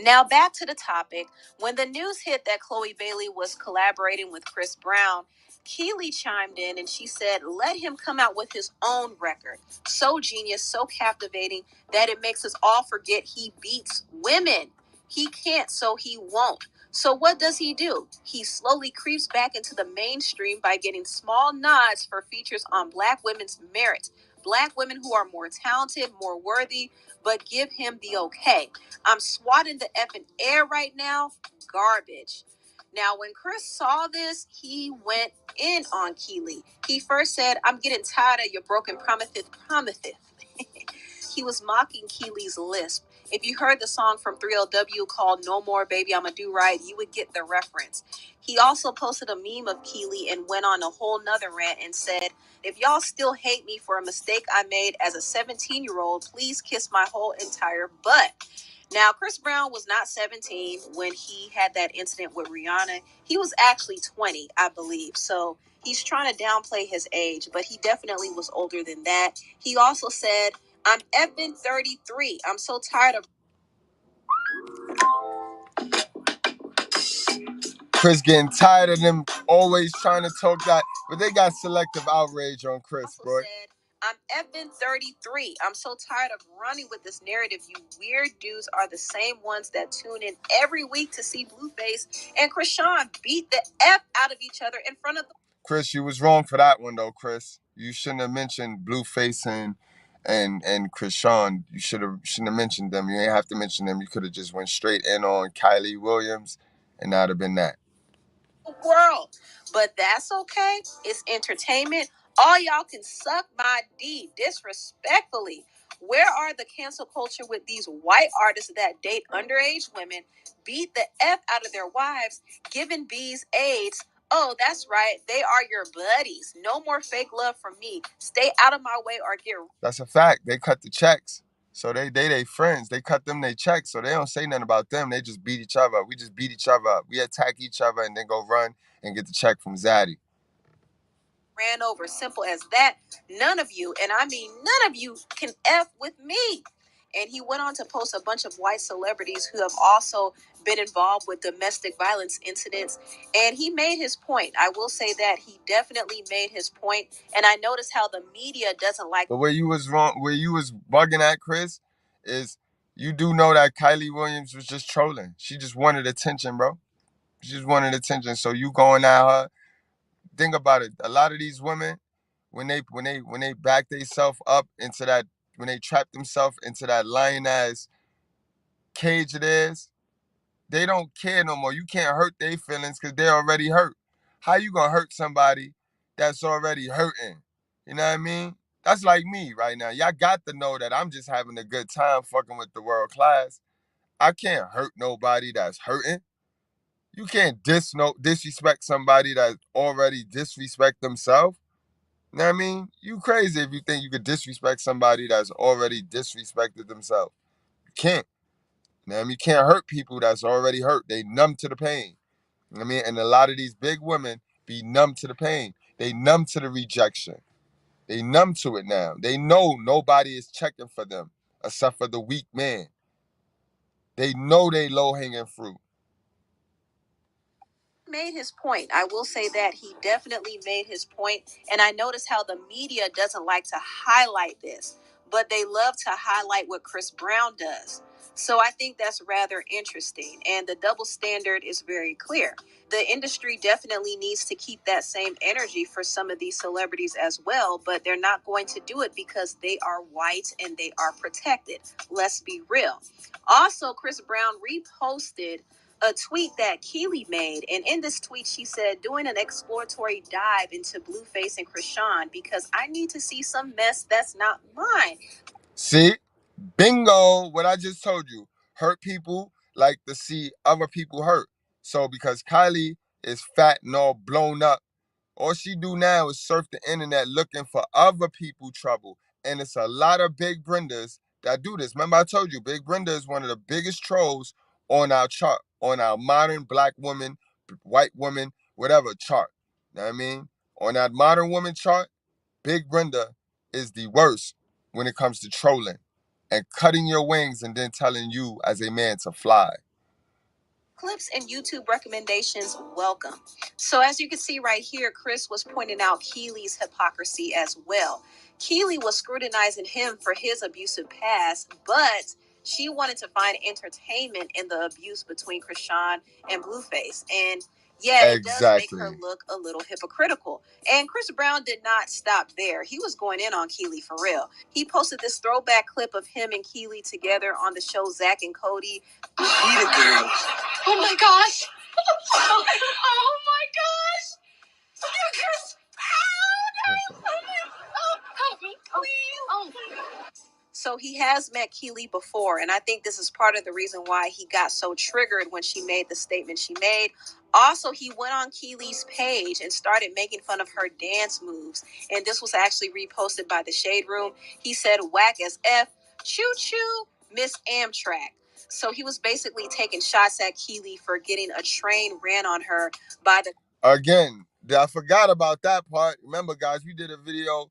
Now back to the topic. When the news hit that Chloe Bailey was collaborating with Chris Brown, Kiely chimed in and she said, let him come out with his own record. So genius, so captivating that it makes us all forget he beats women. He can't, so he won't. So what does he do? He slowly creeps back into the mainstream by getting small nods for features on Black women's merit. Black women who are more talented, more worthy, but give him the okay. I'm swatting the effing air right now. Garbage. Now, when Chris saw this, he went in on Kiely. He first said, I'm getting tired of your broken promises. He was mocking Keely's lisp. If you heard the song from 3LW called No More Baby I'ma Do Right, you would get the reference. He also posted a meme of Kiely and went on a whole nother rant and said, if y'all still hate me for a mistake I made as a 17-year-old, please kiss my whole entire butt. Now, Chris Brown was not 17 when he had that incident with Rihanna. He was actually 20, I believe. So he's trying to downplay his age, but he definitely was older than that. He also said, I'm effing 33. I'm so tired of Chris getting tired of them always trying to talk that, but they got selective outrage on Chris, bro. I'm effing 33. I'm so tired of running with this narrative. You weird dudes are the same ones that tune in every week to see Blueface and Krishan beat the F out of each other in front of the... Chris, you was wrong for that one though, Chris. You shouldn't have mentioned Blueface and Krishan. You shouldn't have mentioned them. You ain't have to mention them. You could have just went straight in on Kiely Williams, and that'd have been that. World, but that's okay. It's entertainment. All y'all can suck my D disrespectfully. Where are the cancel culture with these white artists that date underage women, beat the F out of their wives, giving bees AIDS? Oh, that's right. They are your buddies. No more fake love from me. Stay out of my way or get... That's a fact. They cut the checks. So they friends. They cut them they checks. So they don't say nothing about them. They just beat each other up. We just beat each other up. We attack each other and then go run and get the check from Zaddy. Ran over. Simple as that. None of you, and I mean none of you, can F with me. And he went on to post a bunch of white celebrities who have also been involved with domestic violence incidents. And he made his point. I will say that he definitely made his point. And I noticed how the media doesn't like... But where you was wrong, where you was bugging at, Chris, is you do know that Kiely Williams was just trolling. She just wanted attention, bro. She just wanted attention. So you going at her. Think about it. A lot of these women, when they back themselves up into that, when they trap themselves into that lion ass cage of theirs, they don't care no more. You can't hurt their feelings because they're already hurt. How you gonna hurt somebody that's already hurting? You know what I mean? That's like me right now. Y'all got to know that I'm just having a good time fucking with the world class. I can't hurt nobody that's hurting. You can't disrespect somebody that already disrespect themselves. You know what I mean? You crazy if you think you could disrespect somebody that's already disrespected themselves. You can't. You know what I mean? You can't hurt people that's already hurt. They numb to the pain. You know what I mean? And a lot of these big women be numb to the pain. They numb to the rejection. They numb to it now. They know nobody is checking for them except for the weak man. They know they low-hanging fruit. Made his point. I will say that he definitely made his point, and I notice how the media doesn't like to highlight this, but they love to highlight what Chris Brown does. So I think that's rather interesting, and the double standard is very clear. The industry definitely needs to keep that same energy for some of these celebrities as well, but they're not going to do it because they are white and they are protected. Let's be real. Also, Chris Brown reposted a tweet that Kiely made, and in this tweet she said, doing an exploratory dive into Blueface and Krishan because I need to see some mess that's not mine. See? Bingo, what I just told you. Hurt people like to see other people hurt. So because Kylie is fat and all blown up, all she do now is surf the internet looking for other people trouble. And it's a lot of Big Brendas that do this. Remember I told you, Big Brenda is one of the biggest trolls on our chart, on our modern black woman, white woman, whatever chart. You know what I mean? On that modern woman chart, Big Brenda is the worst when it comes to trolling and cutting your wings and then telling you as a man to fly. Clips and YouTube recommendations, welcome. So as you can see right here, Chris was pointing out Keely's hypocrisy as well. Kiely was scrutinizing him for his abusive past, but she wanted to find entertainment in the abuse between Krishan and Blueface. And yeah, it does make her look a little hypocritical. And Chris Brown did not stop there. He was going in on Kiely for real. He posted this throwback clip of him and Kiely together on the show Zack and Cody. Oh my gosh! Oh my gosh! You're Chris Brown! Help me, please! Oh my God! So he has met Kiely before, and I think this is part of the reason why he got so triggered when she made the statement she made. Also, he went on Keely's page and started making fun of her dance moves, and this was actually reposted by the Shade Room. He said, "Whack as F, choo choo, Miss Amtrak." So he was basically taking shots at Kiely for getting a train ran on her by the... Again, I forgot about that part. Remember, guys, we did a video a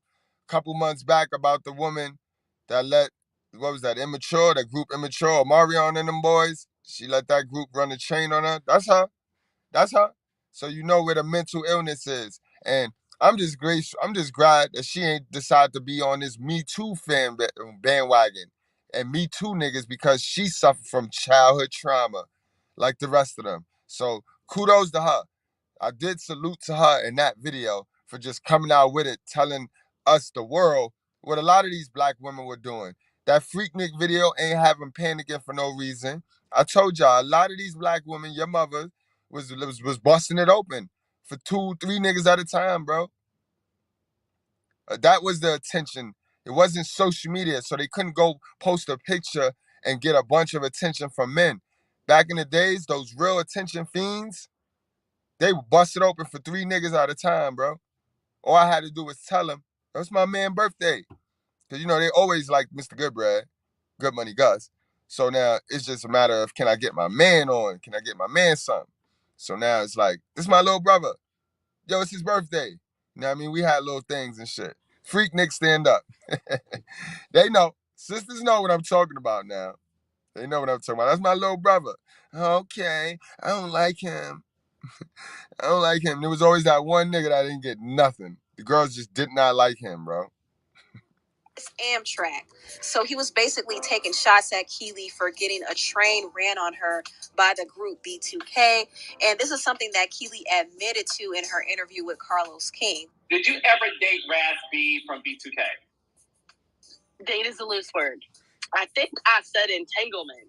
couple months back about the woman that let, what was that, that group Immature, Marion and them boys. She let that group run a train on her. That's her. That's her. So you know where the mental illness is. And I'm just glad that she ain't decided to be on this Me Too bandwagon and Me Too niggas because she suffered from childhood trauma like the rest of them. So kudos to her. I did salute to her in that video for just coming out with it, telling us, the world, what a lot of these black women were doing. That Freaknik video ain't having panicking for no reason. I told y'all, a lot of these black women, your mother, was busting it open for 2-3 niggas at a time, bro. That was the attention. It wasn't social media, so they couldn't go post a picture and get a bunch of attention from men. Back in the days, those real attention fiends, they would bust it open for 3 niggas at a time, bro. All I had to do was tell them, that's my man's birthday. Because, you know, they always like Mr.Goodbread, Good Money Gus. So now it's just a matter of, can I get my man on? Can I get my man something? So now it's like, this is my little brother. Yo, it's his birthday. You know what I mean? We had little things and shit. Freak Nick, stand up. They know. Sisters know what I'm talking about now. They know what I'm talking about. That's my little brother. Okay, I don't like him. I don't like him. There was always that one nigga that didn't get nothing. The girls just did not like him, bro. Amtrak. So he was basically taking shots at Kiely for getting a train ran on her by the group B2K. And this is something that Kiely admitted to in her interview with Carlos King. Did you ever date Raz B from B2K? Date is a loose word. I think I said entanglement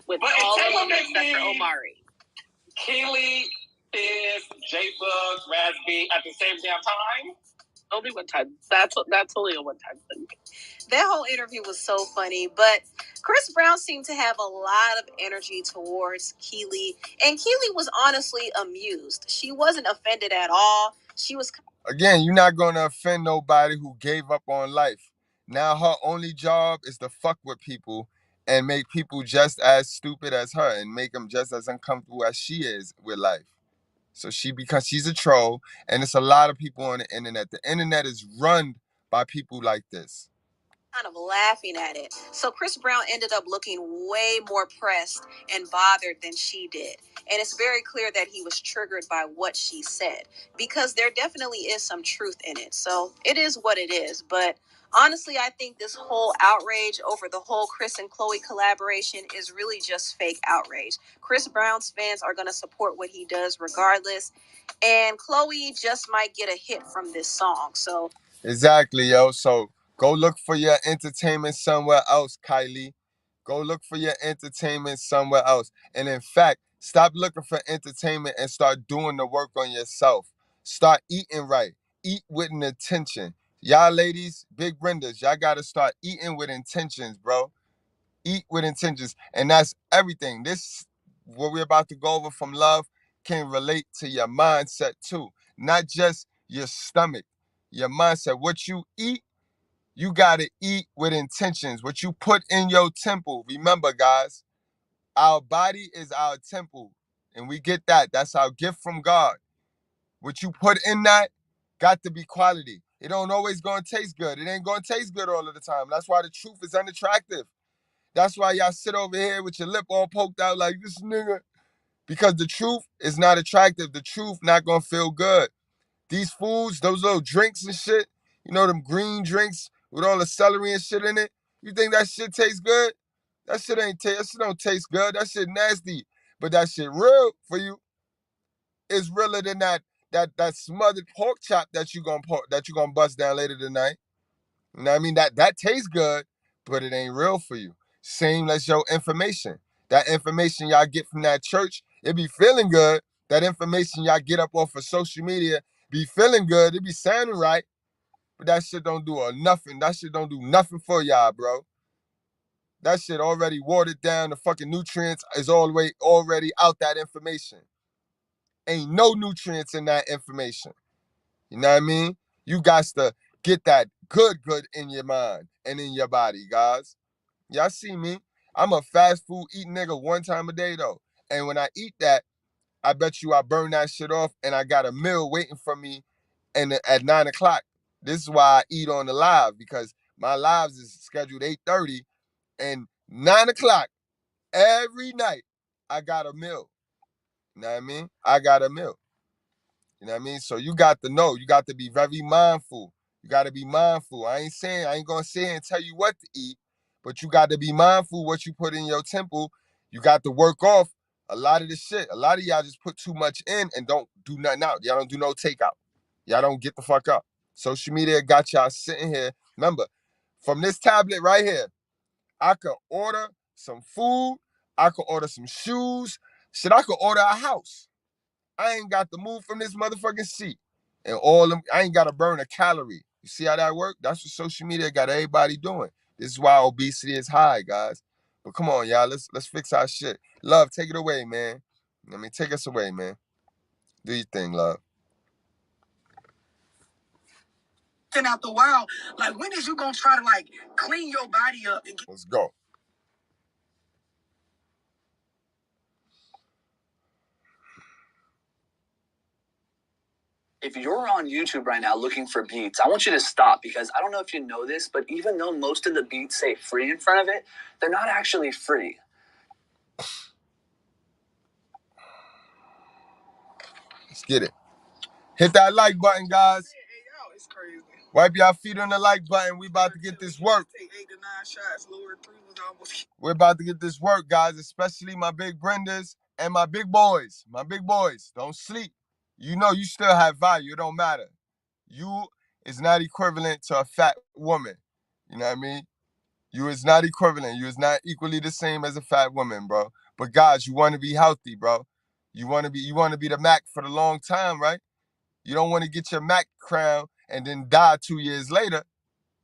with all of them except for Omari. Kiely Fizz, J-Book, Raspy at the same damn time? Only one time. That's only a one-time thing. That whole interview was so funny, but Chris Brown seemed to have a lot of energy towards Kiely, and Kiely was honestly amused. She wasn't offended at all. She was... Again, you're not going to offend nobody who gave up on life. Now her only job is to fuck with people and make people just as stupid as her and make them just as uncomfortable as she is with life. So because she's a troll, and it's a lot of people on the internet. The internet is run by people like this. Kind of laughing at it. So Chris Brown ended up looking way more pressed and bothered than she did. And it's very clear that he was triggered by what she said, because there definitely is some truth in it. So it is what it is. But honestly, I think this whole outrage over the whole Chris and Chloe collaboration is really just fake outrage. Chris Brown's fans are going to support what he does regardless. And Chloe just might get a hit from this song. So exactly, yo. So go look for your entertainment somewhere else, Kylie. Go look for your entertainment somewhere else. And in fact, stop looking for entertainment and start doing the work on yourself. Start eating right. Eat with an intention. Y'all ladies, big Brendas, y'all got to start eating with intentions, bro. Eat with intentions. And that's everything. This, what we're about to go over from love, can relate to your mindset too. Not just your stomach, your mindset. What you eat, you got to eat with intentions. What you put in your temple. Remember, guys, our body is our temple. And we get that. That's our gift from God. What you put in that got to be quality. It don't always going to taste good. It ain't going to taste good all of the time. That's why the truth is unattractive. That's why y'all sit over here with your lip all poked out like this nigga. Because the truth is not attractive. The truth not going to feel good. These foods, those little drinks and shit, you know, them green drinks with all the celery and shit in it, you think that shit tastes good? That shit don't taste good. That shit nasty. But that shit real for you is realer than that smothered pork chop that you gonna bust down later tonight. You know what I mean? That tastes good, but it ain't real for you. Same as your information. That information y'all get from that church, it be feeling good. That information y'all get up off of social media be feeling good. It be sounding right, but that shit don't do nothing. That shit don't do nothing for y'all, bro. That shit already watered down. The fucking nutrients is all the way already out that information. Ain't no nutrients in that information. You know what I mean? You got to get that good in your mind and in your body, guys. Y'all see me? I'm a fast food eating nigga one time a day, though. And when I eat that, I bet you I burn that shit off and I got a meal waiting for me at 9 o'clock. This is why I eat on the live, because my lives is scheduled 8:30 and 9 o'clock every night I got a meal. You know what I mean? I got a meal. You know what I mean? So you got to know. You got to be very mindful. You got to be mindful. I ain't going to say and tell you what to eat, but you got to be mindful what you put in your temple. You got to work off a lot of the shit. A lot of y'all just put too much in and don't do nothing out. Y'all don't do no takeout. Y'all don't get the fuck up. Social media got y'all sitting here. Remember, from this tablet right here, I could order some food. I could order some shoes. Shit, I could order a house. I ain't got to move from this motherfucking seat. And I ain't got to burn a calorie. You see how that work? That's what social media got everybody doing. This is why obesity is high, guys. But come on, y'all. Let's fix our shit. Love, take it away, man. I mean, take us away, man. Do your thing, love. Out the wild, like, when is you gonna try to like clean your body up and Let's go. If you're on YouTube right now looking for beats, I want you to stop, because I don't know if you know this, but even though most of the beats say free in front of it, they're not actually free. Let's get it. Hit that like button, guys. It's crazy. Wipe your feet on the like button. We about to get this work. Take 8 to 9 shots. Lord, 3 was almost. We're about to get this work, guys, especially my big Brendas and my big boys. My big boys, don't sleep. You know you still have value. It don't matter. You is not equivalent to a fat woman. You know what I mean? You is not equivalent. You is not equally the same as a fat woman, bro. But guys, you want to be healthy, bro. You want to be the Mac for the long time, right? You don't want to get your Mac crown and then die 2 years later.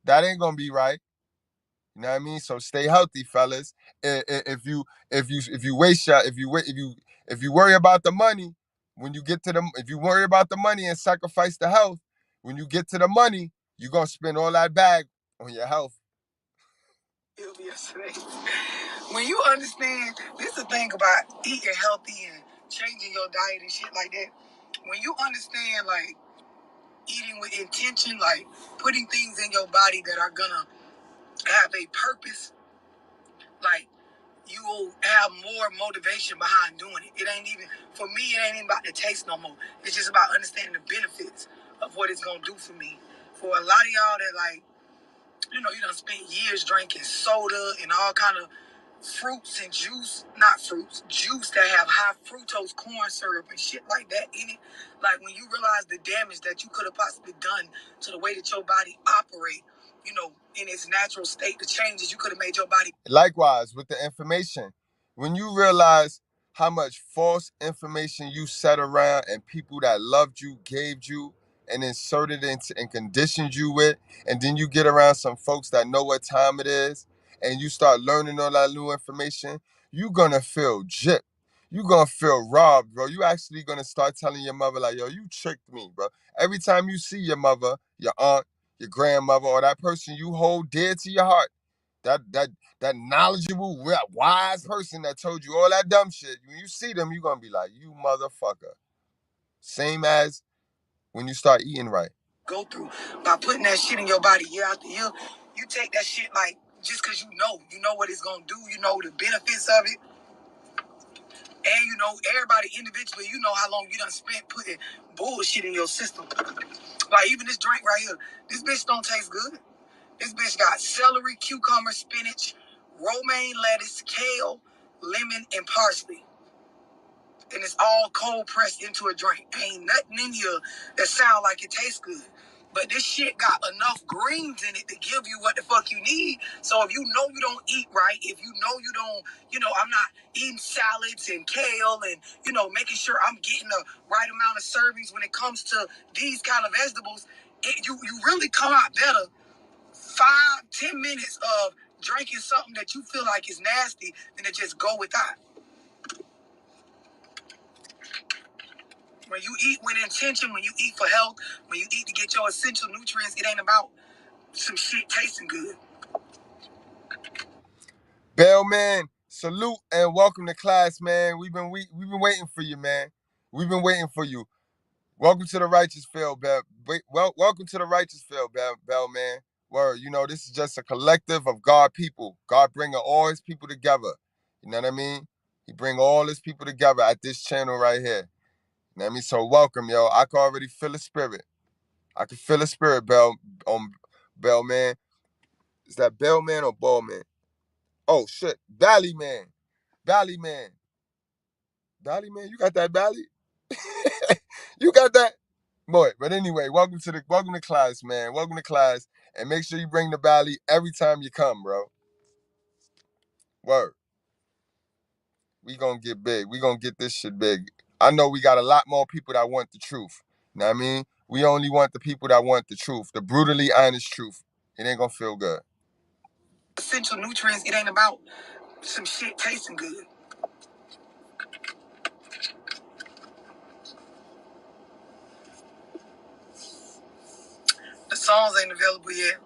That ain't gonna be right. You know what I mean? So stay healthy, fellas. If you worry about the money, when you get to if you worry about the money and sacrifice the health, when you get to the money, you're gonna spend all that bag on your health. It'll be yesterday. When you understand, this is the thing about eating healthy and changing your diet and shit like that. When you understand, like, eating with intention, like putting things in your body that are gonna have a purpose, like, you will have more motivation behind doing it. It ain't even, for me, it ain't even about the taste no more. It's just about understanding the benefits of what it's gonna do for me. For a lot of y'all that, like, you know, you done spent years drinking soda and all kind of fruits and juice that have high fructose corn syrup and shit like that in it. Like, when you realize the damage that you could have possibly done to the way that your body operate, you know, in its natural state, the changes you could have made your body. Likewise, with the information, when you realize how much false information you set around and people that loved you gave you and inserted into and conditioned you with, and then you get around some folks that know what time it is, and you start learning all that new information, you gonna feel gypped. You gonna feel robbed, bro. You actually gonna start telling your mother, like, yo, you tricked me, bro. Every time you see your mother, your aunt, your grandmother, or that person you hold dear to your heart, that knowledgeable, wise person that told you all that dumb shit, when you see them, you're gonna be like, you motherfucker. Same as when you start eating right. Go through by putting that shit in your body year after year. You take that shit, like, just because you know what it's gonna do, you know the benefits of it. And you know, everybody individually, you know how long you done spent putting bullshit in your system. Like, even this drink right here, this bitch don't taste good. This bitch got celery, cucumber, spinach, romaine lettuce, kale, lemon, and parsley. And it's all cold pressed into a drink. Ain't nothing in here that sound like it tastes good. But this shit got enough greens in it to give you what the fuck you need. So if you know you don't eat right, if you know you don't, you know, I'm not eating salads and kale and, you know, making sure I'm getting the right amount of servings when it comes to these kind of vegetables, you really come out better 5-10 minutes of drinking something that you feel like is nasty than to just go without. When you eat with intention, when you eat for health, when you eat to get your essential nutrients, it ain't about some shit tasting good. Bellman, salute and welcome to class, man. We've been waiting for you, man. We've been waiting for you. Welcome to the righteous field, welcome to the righteous field, Bellman. Word, you know, this is just a collective of God people. God bringing all his people together. You know what I mean? He bring all his people together at this channel right here. You know what I mean? So welcome, yo. I can already feel a spirit. I can feel a spirit, Bellman. Is that Bellman or Ballman? Oh shit, Ballyman. Ballyman, you got that Bally? You got that? Boy, but anyway, welcome to class, man. Welcome to class. And make sure you bring the Bally every time you come, bro. Word. We gonna get big. We gonna get this shit big. I know we got a lot more people that want the truth. You know what I mean? We only want the people that want the truth, the brutally honest truth. It ain't gonna feel good. Essential nutrients, it ain't about some shit tasting good. The songs ain't available yet.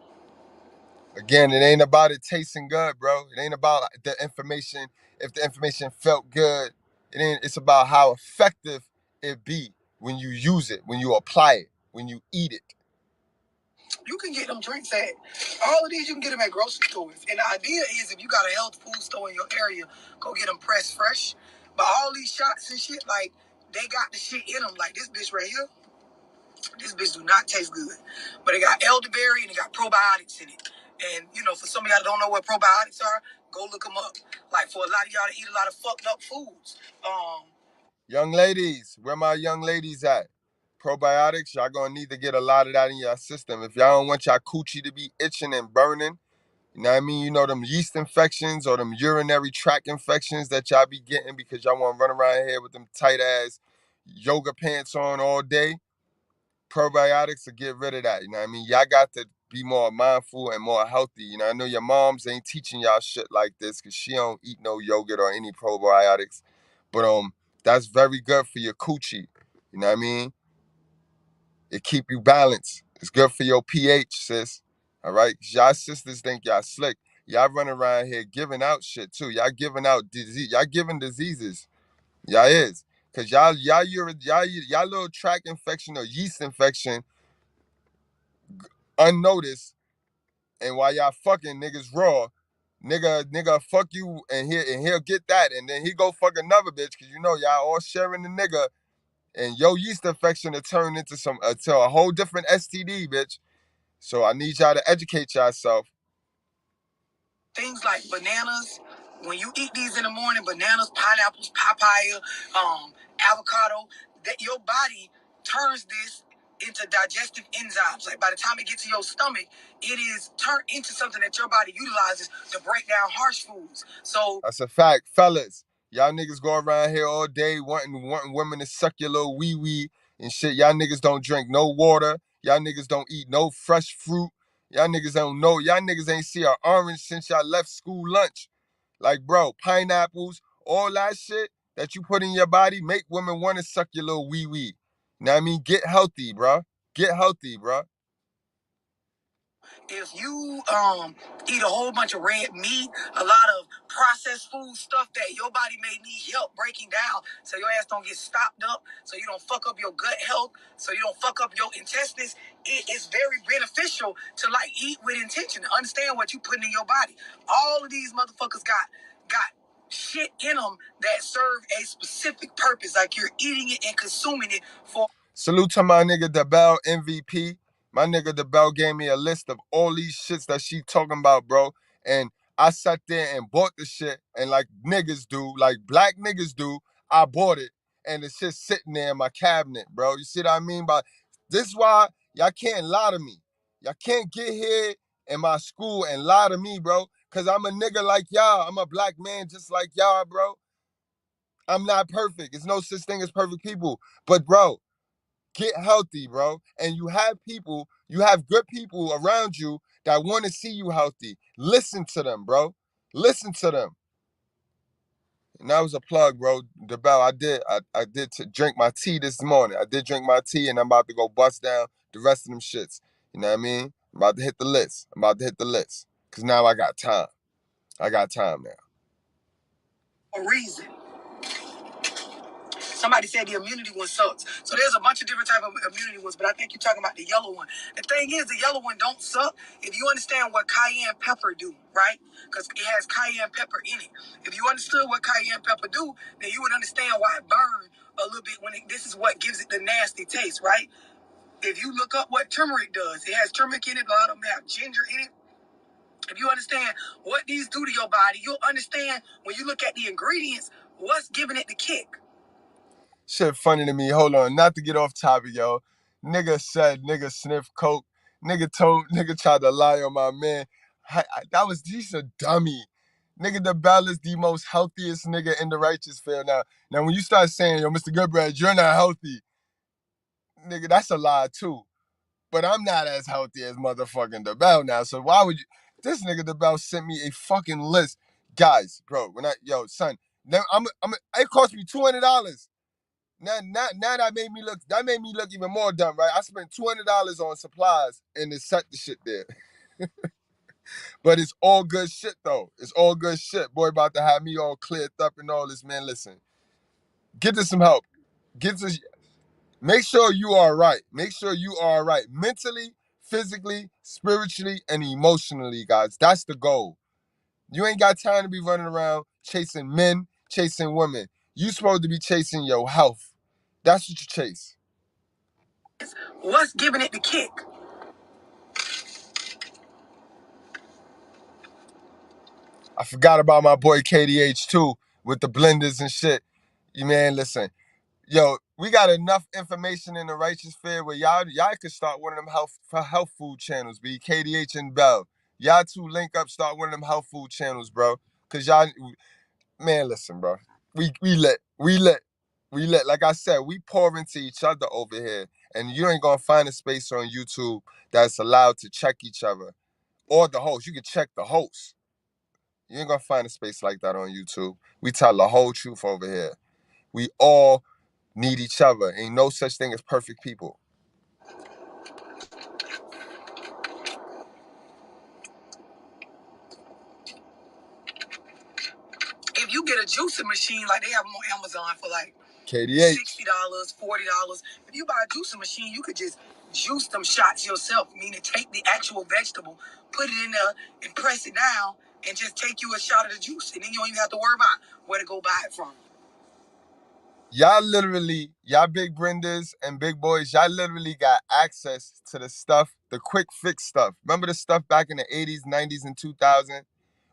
Again, it ain't about it tasting good, bro. It ain't about the information. If the information felt good, it's about how effective it be when you use it, when you apply it, when you eat it. You can get them drinks at all of these. You can get them at grocery stores. And the idea is, if you got a health food store in your area, go get them pressed fresh. But all these shots and shit, like, they got the shit in them. Like this bitch right here. This bitch do not taste good. But it got elderberry and it got probiotics in it. And, you know, for some of y'all that don't know what probiotics are, go look them up. Like, for a lot of y'all that eat a lot of fucked up foods. Young ladies, where my young ladies at? Probiotics, y'all gonna need to get a lot of that in your system. If y'all don't want y'all coochie to be itching and burning, You know what I mean? You know them yeast infections or them urinary tract infections that y'all be getting because y'all want to run around here with them tight ass yoga pants on all day. Probiotics will get rid of that. You know what I mean? Y'all got to be more mindful and more healthy. You know, I know your moms ain't teaching y'all shit like this because she don't eat no yogurt or any probiotics. But that's very good for your coochie. You know what I mean? It keep you balanced. It's good for your pH, sis. All right? Y'all sisters think y'all slick. Y'all run around here giving out shit too. Y'all giving out disease. Y'all giving diseases. Y'all is. Cause y'all little tract infection or yeast infection unnoticed, and while y'all fucking niggas raw, nigga fuck you and he'll get that, and then he go fuck another bitch, cause you know y'all all sharing the nigga, and your yeast infection to turn into to a whole different STD, bitch. So I need y'all to educate yourself. Things like bananas, when you eat these in the morning, bananas, pineapples, papaya, avocado, that your body turns this into digestive enzymes. Like by the time it gets to your stomach, it is turned into something that your body utilizes to break down harsh foods. So that's a fact, fellas. Y'all niggas go around here all day wanting women to suck your little wee wee and shit. Y'all niggas don't drink no water. Y'all niggas don't eat no fresh fruit. Y'all niggas don't know. Y'all niggas ain't see an orange since y'all left school lunch. Like, bro, pineapples, all that shit that you put in your body make women want to suck your little wee wee. You know what I mean? Get healthy, bro. Get healthy, bro. if you eat a whole bunch of red meat, a lot of processed food stuff that your body may need help breaking down so your ass don't get stopped up, so you don't fuck up your gut health, so you don't fuck up your intestines, it is very beneficial to like eat with intention, to understand what you put in your body. All of these motherfuckers got shit in them that serve a specific purpose, like you're eating it and consuming it for. Salute to my nigga DeBell MVP. My nigga DeBell gave me a list of all these shits that she talking about, bro. And I sat there and bought the shit, and like niggas do, like black niggas do, I bought it. And it's just sitting there in my cabinet, bro. You see what I mean? But this is why y'all can't lie to me. Y'all can't get here in my school and lie to me, bro. Cause I'm a nigga like y'all. I'm a black man just like y'all, bro. I'm not perfect. There's no such thing as perfect people. But bro, get healthy, bro. And you have good people around you that want to see you healthy. Listen to them, bro. Listen to them. And that was a plug, bro. DeBell, I did drink my tea this morning. I did drink my tea, and I'm about to go bust down the rest of them shits. You know what I mean? I'm about to hit the list. Because now I got time. I got time now. A reason. Somebody said the immunity one sucks. So there's a bunch of different type of immunity ones, but I think you're talking about the yellow one. The thing is, the yellow one don't suck if you understand what cayenne pepper do, right? Because it has cayenne pepper in it. If you understood what cayenne pepper do, then you would understand why it burns a little bit this is what gives it the nasty taste, right? If you look up what turmeric does, it has turmeric in it, a lot of them have ginger in it. If you understand what these do to your body, you'll understand when you look at the ingredients, what's giving it the kick. Shit funny to me. Hold on, not to get off topic, yo. Nigga said nigga sniff coke. Nigga tried to lie on my man. He's a dummy. Nigga DeBell is the most healthiest nigga in the righteous field. Now when you start saying, yo, Mr.Goodbread, you're not healthy, nigga, that's a lie too. But I'm not as healthy as motherfucking DeBell now. So why would you? This nigga DeBell sent me a fucking list, guys, bro. Son, it cost me $200. Now that made me look even more dumb, right? I spent $200 on supplies and to set the shit there. But it's all good shit though. It's all good shit. Boy about to have me all cleared up and all this, man. Listen. Get to some help. Make sure you are right. Make sure you are right. Mentally, physically, spiritually, and emotionally, guys. That's the goal. You ain't got time to be running around chasing men, chasing women. You supposed to be chasing your health. That's what you chase. What's giving it the kick? I forgot about my boy KDH too with the blenders and shit. You man, listen. Yo, we got enough information in the righteous field where y'all could start one of them health food channels, be KDH and Bell. Y'all two link up, start one of them health food channels, bro. Cause y'all, man, listen, bro. We lit. Like I said, we pour into each other over here. And you ain't gonna find a space on YouTube that's allowed to check each other. Or the host. You can check the host. You ain't gonna find a space like that on YouTube. We tell the whole truth over here. We all need each other. Ain't no such thing as perfect people. If you get a juicing machine, like they have them on Amazon for like KDH. $60, $40. If you buy a juicing machine, you could just juice them shots yourself, meaning take the actual vegetable, put it in there and press it down and just take you a shot of the juice. And then you don't even have to worry about where to go buy it from. Y'all literally, y'all big Brendas and big boys, y'all literally got access to the stuff, the quick fix stuff. Remember the stuff back in the 80s, 90s, and 2000?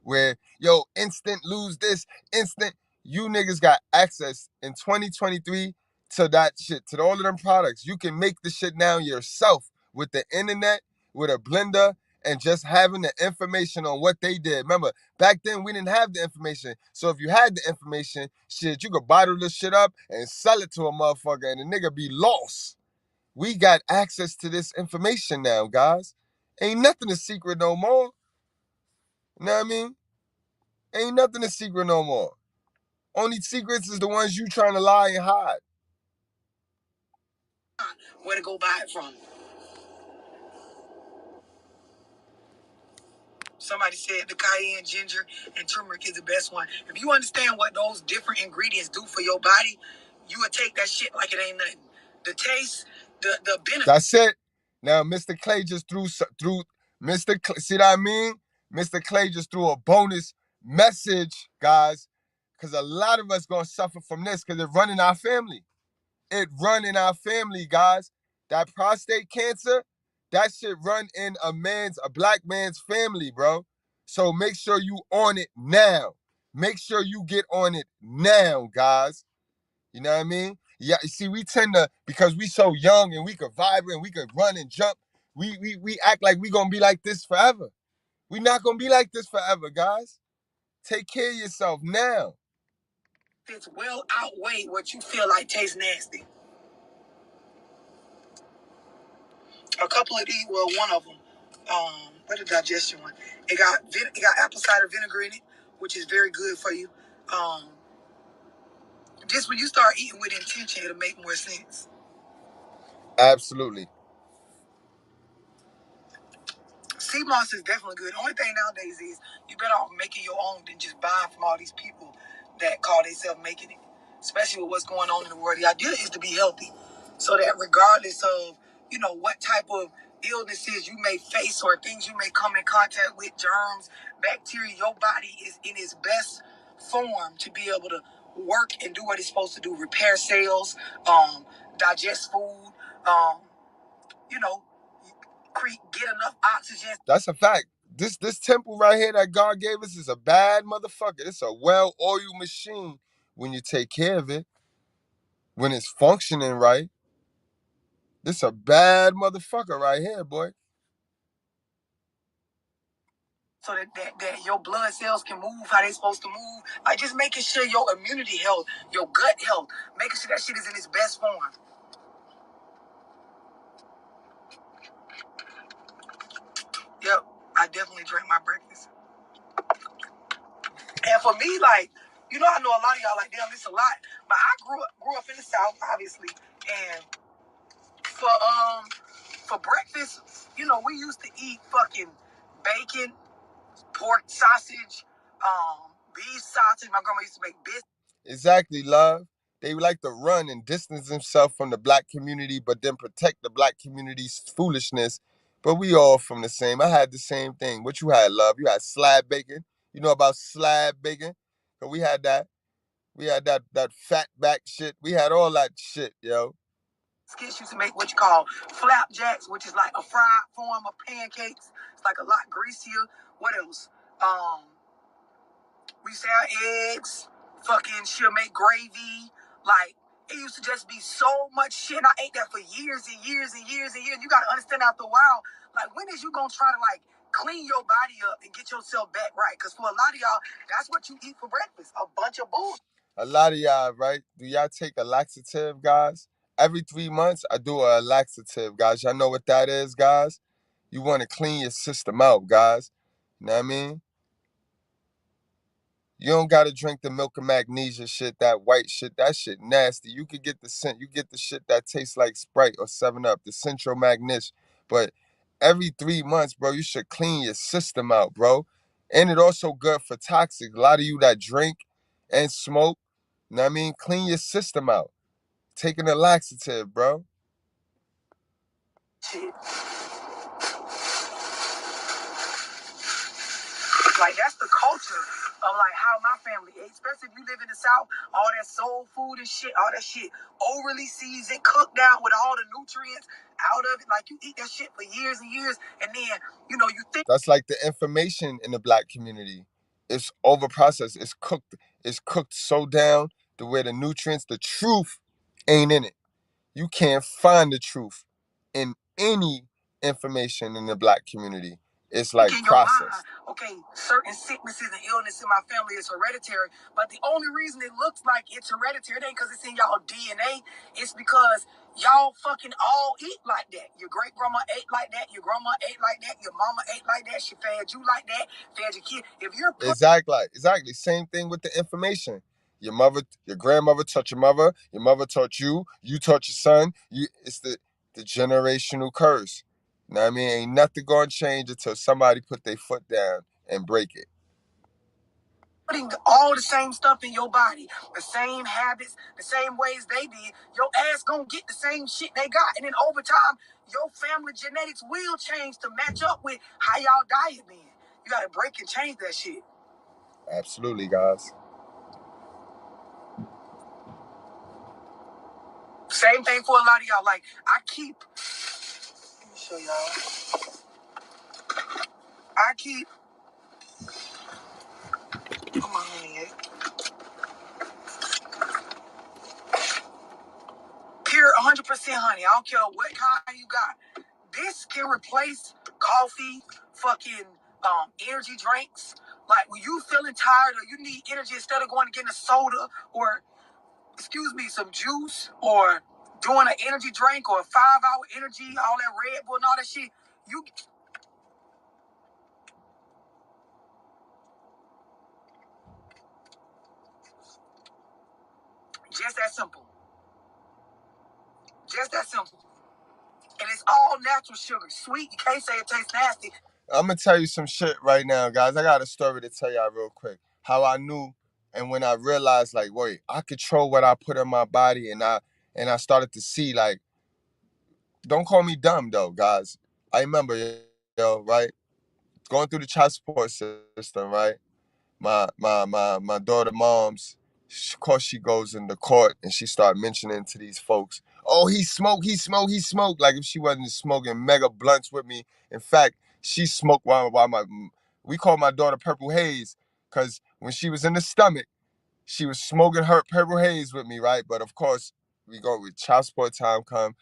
Where, yo, instant lose this, instant. You niggas got access in 2023 to that shit, to all of them products. You can make the shit now yourself with the internet, with a blender, and just having the information on what they did. Remember, back then we didn't have the information. So if you had the information, shit, you could bottle this shit up and sell it to a motherfucker and the nigga be lost. We got access to this information now, guys. Ain't nothing a secret no more. You know what I mean? Ain't nothing a secret no more. Only secrets is the ones you trying to lie and hide. Where to go buy it from. Somebody said the cayenne, ginger, and turmeric is the best one. If you understand what those different ingredients do for your body, you would take that shit like it ain't nothing. The taste, the benefit. That's it. Now, Mr. Clay just threw Mr. Clay, see what I mean? Mr. Clay just threw a bonus message, guys, because a lot of us gonna suffer from this because it run in our family. It run in our family, guys. That prostate cancer, that shit run in a black man's family, bro. So make sure you on it now. Make sure you get on it now, guys. You know what I mean? Yeah, you see, we tend to, because we so young and we could vibrate and we could run and jump, we act like we gonna be like this forever. We not gonna be like this forever, guys. Take care of yourself now. It's well outweigh what you feel like tastes nasty. A couple of these, well, one of them, what the digestion one? It got apple cider vinegar in it, which is very good for you. Just when you start eating with intention, it'll make more sense. Absolutely. Sea moss is definitely good. The only thing nowadays is you better off making your own than just buying from all these people that call themselves making it. Especially with what's going on in the world. The idea is to be healthy. So that regardless of, what type of illnesses you may face or things you may come in contact with, germs, bacteria, your body is in its best form to be able to work and do what it's supposed to do. Repair cells, digest food, get enough oxygen. That's a fact. This temple right here that God gave us is a bad motherfucker. It's a well-oiled machine when you take care of it. When it's functioning right. This a bad motherfucker right here, boy. So that your blood cells can move how they supposed to move. Like just making sure your immunity health, your gut health, making sure that shit is in its best form. Yep, I definitely drink my breakfast. And for me, like, I know a lot of y'all like, damn, this a lot. But I grew up in the South, obviously. And for breakfast, we used to eat fucking bacon, pork sausage, beef sausage. My grandma used to make biscuits. Exactly, love. They like to run and distance themselves from the black community, but then protect the black community's foolishness. But we all from the same. I had the same thing. What you had, love? You had slab bacon. You know about slab bacon? Cause we had that. We had that fat back shit. We had all that shit, yo. Skits used to make what you call flapjacks, which is like a fried form of pancakes. It's like a lot greasier. What else? We used to have eggs. Fucking, she'll make gravy. Like, it used to just be so much shit. And I ate that for years and years and years and years. You gotta understand after a while, like, when is you gonna try to, like, clean your body up and get yourself back right. Because for a lot of y'all, that's what you eat for breakfast. A bunch of bull. A lot of y'all, right? Do y'all take a laxative, guys? Every 3 months, I do a laxative, guys. Y'all know what that is, guys? You want to clean your system out, guys. You know what I mean? You don't gotta drink the milk of magnesia shit, that white shit. That shit nasty. You could get the scent. You get the shit that tastes like Sprite or 7-Up, the Central Magnesia. But every 3 months, bro, you should clean your system out, bro. And it also good for toxic. A lot of you that drink and smoke, you know what I mean? Clean your system out. Taking a laxative, bro. Shit. Like, that's the culture of, like, how my family ate. Especially if you live in the South, all that soul food and shit, all that shit overly seasoned, cooked down with all the nutrients out of it. Like, you eat that shit for years and years, and then, you know, you think... That's like the information in the black community. It's over processed. It's cooked. It's cooked so down to where the nutrients, the truth ain't in it. You can't find the truth in any information in the black community. It's like processed. Okay, certain sicknesses and illness in my family is hereditary, but the only reason it looks like it's hereditary, it ain't because it's in y'all DNA. It's because y'all fucking all eat like that. Your great grandma ate like that. Your grandma ate like that. Your mama ate like that. She fed you like that. Fed your kid. If you're exactly. Same thing with the information. Your mother, your grandmother taught your mother taught you, you taught your son. It's the generational curse. You know what I mean? Ain't nothing gonna change until somebody put their foot down and break it. Putting all the same stuff in your body, the same habits, the same ways they did, your ass gonna get the same shit they got. And then over time, your family genetics will change to match up with how y'all diet been. You gotta break and change that shit. Absolutely, guys. Same thing for a lot of y'all. Like, I keep... Let me show y'all. I keep... Come on, honey. Pure 100% honey. I don't care what kind you got. This can replace coffee, fucking energy drinks. Like, when you feeling tired or you need energy, instead of going to getting a soda or, some juice or doing an energy drink or a 5-hour energy, all that Red Bull and all that shit, you... Just that simple. Just that simple. And it's all natural sugar. Sweet, you can't say it tastes nasty. I'm gonna tell you some shit right now, guys. I got a story to tell y'all real quick. How I knew and when I realized, like, wait, I control what I put in my body, and I started to see, like, don't call me dumb though, guys. I remember, right? Going through the child support system, right? My daughter mom's, of course, she goes into court and she started mentioning to these folks, oh, he smoked. Like if she wasn't smoking mega blunts with me. In fact, she smoked while we call my daughter Purple Haze, because when she was in the stomach, she was smoking her Purple Haze with me, right? But of course, we go with child support time come.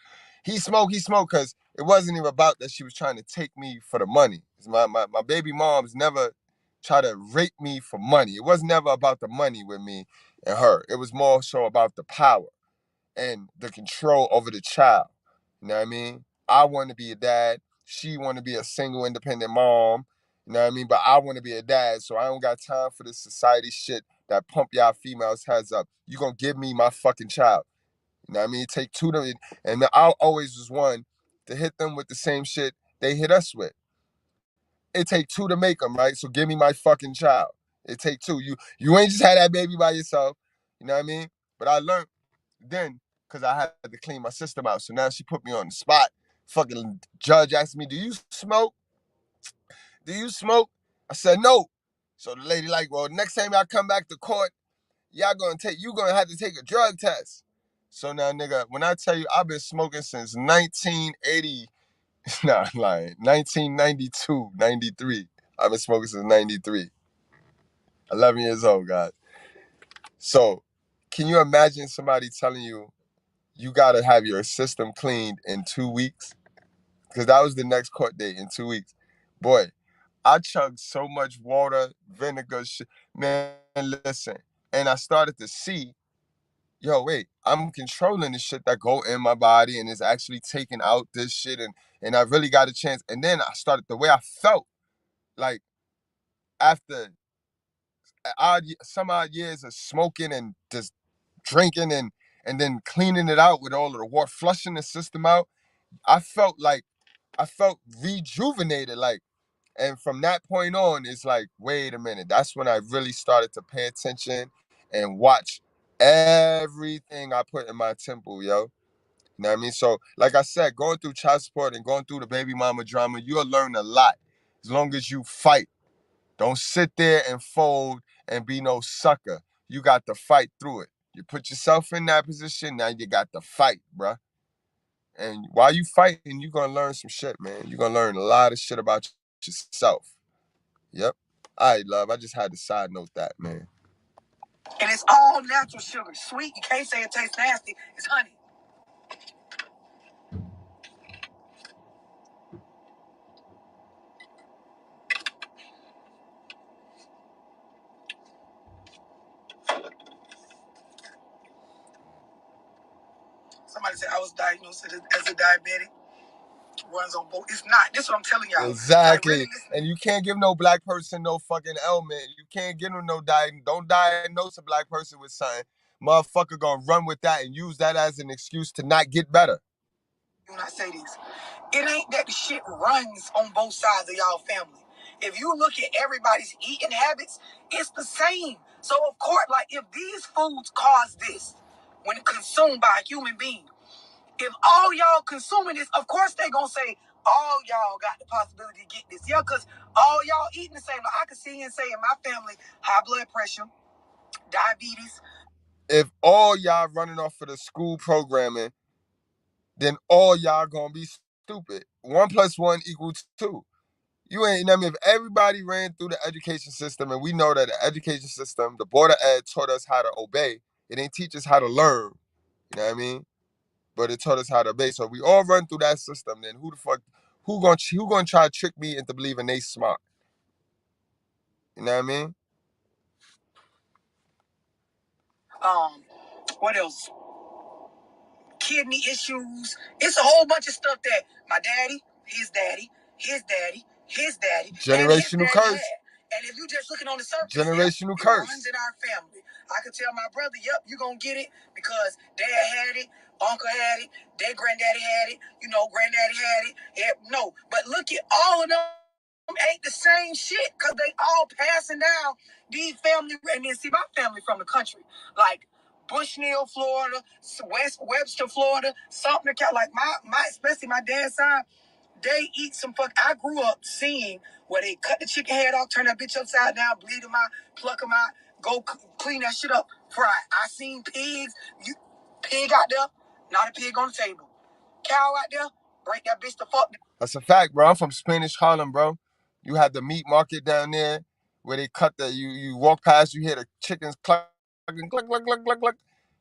He smoked, because it wasn't even about that she was trying to take me for the money. My baby moms never try to rape me for money. It was never about the money with me and her. It was more so about the power and the control over the child. You know what I mean? I want to be a dad. She want to be a single, independent mom. You know what I mean? But I want to be a dad, so I don't got time for this society shit that pump y'all females' heads up. You gonna give me my fucking child. You know what I mean? Take two to... And I always was one to hit them with the same shit they hit us with. It take two to make them, right? So give me my fucking child. It take two. You ain't just had that baby by yourself. You know what I mean? But I learned then, because I had to clean my system out. So now she put me on the spot. Fucking judge asked me, do you smoke? I said, no. So the lady like, well, next time y'all come back to court, you gonna have to take a drug test. So now, nigga, when I tell you I've been smoking since 1980, nah, I'm lying, 1992, 93. I've been smoking since 93. 11 years old, guys. So, can you imagine somebody telling you you gotta have your system cleaned in 2 weeks? Because that was the next court date, in 2 weeks. Boy, I chugged so much water, vinegar, shit. Man, listen. And I started to see, yo, wait, I'm controlling the shit that go in my body and is actually taking out this shit. And I really got a chance. And then I started, the way I felt, like after some odd years of smoking and just drinking and then cleaning it out with all of the water, flushing the system out, I felt rejuvenated. Like, and from that point on, it's like, wait a minute. That's when I really started to pay attention and watch everything I put in my temple, yo. You know what I mean? So, like I said, going through child support and going through the baby mama drama, you'll learn a lot as long as you fight. Don't sit there and fold and be no sucker. You got to fight through it. You put yourself in that position, now you got to fight, bruh. And while you fighting, you're going to learn some shit, man. You're going to learn a lot of shit about yourself. Yep. All right, love. I just had to side note that, man. And it's all natural sugar. Sweet, you can't say it tastes nasty. It's honey. Somebody said I was diagnosed as a diabetic. Runs on both. It's not. This is what I'm telling y'all. Exactly. Like, really, and you can't give no black person no fucking ailment. You can't give them no don't diagnose a black person with something. Motherfucker gonna run with that and use that as an excuse to not get better. When I say this, it ain't that the shit runs on both sides of y'all family. If you look at everybody's eating habits, it's the same. So of course, like if these foods cause this when consumed by a human being, if all y'all consuming this, of course they gonna say all y'all got the possibility to get this. Yeah, because all y'all eating the same. Like I can see and say in my family, high blood pressure, diabetes. If all y'all running off of the school programming, then all y'all gonna be stupid. 1 + 1 = 2. You ain't, I mean, if everybody ran through the education system, and we know that the education system, the board of ed taught us how to obey. It ain't teach us how to learn. You know what I mean? But it taught us how to obey. So if we all run through that system, then who gonna try to trick me into believing they smart? You know what I mean? What else? Kidney issues. It's a whole bunch of stuff that my daddy, his daddy, his daddy, his daddy, generational and his daddy curse. had. And if you just looking on the surface, Generational it curse. runs in our family. I could tell my brother, yep, you gonna get it because dad had it, uncle had it, their granddaddy had it, granddaddy had it. No, but look at all of them ain't the same shit because they all passing down these family. And then see my family from the country, like Bushnell, Florida, West Webster, Florida, Sumter, like my especially my dad's side, they eat some fuck. I grew up seeing where they cut the chicken head off, turn that bitch upside down, bleed them out, pluck them out, go clean that shit up, fry it. I seen pigs, pig out there, not a pig on the table. Cow out there, break that bitch the fuck down. That's a fact, bro. I'm from Spanish Harlem, bro. You had the meat market down there where they cut you walk past, you hear the chickens clucking, cluck, cluck, cluck, cluck, cluck.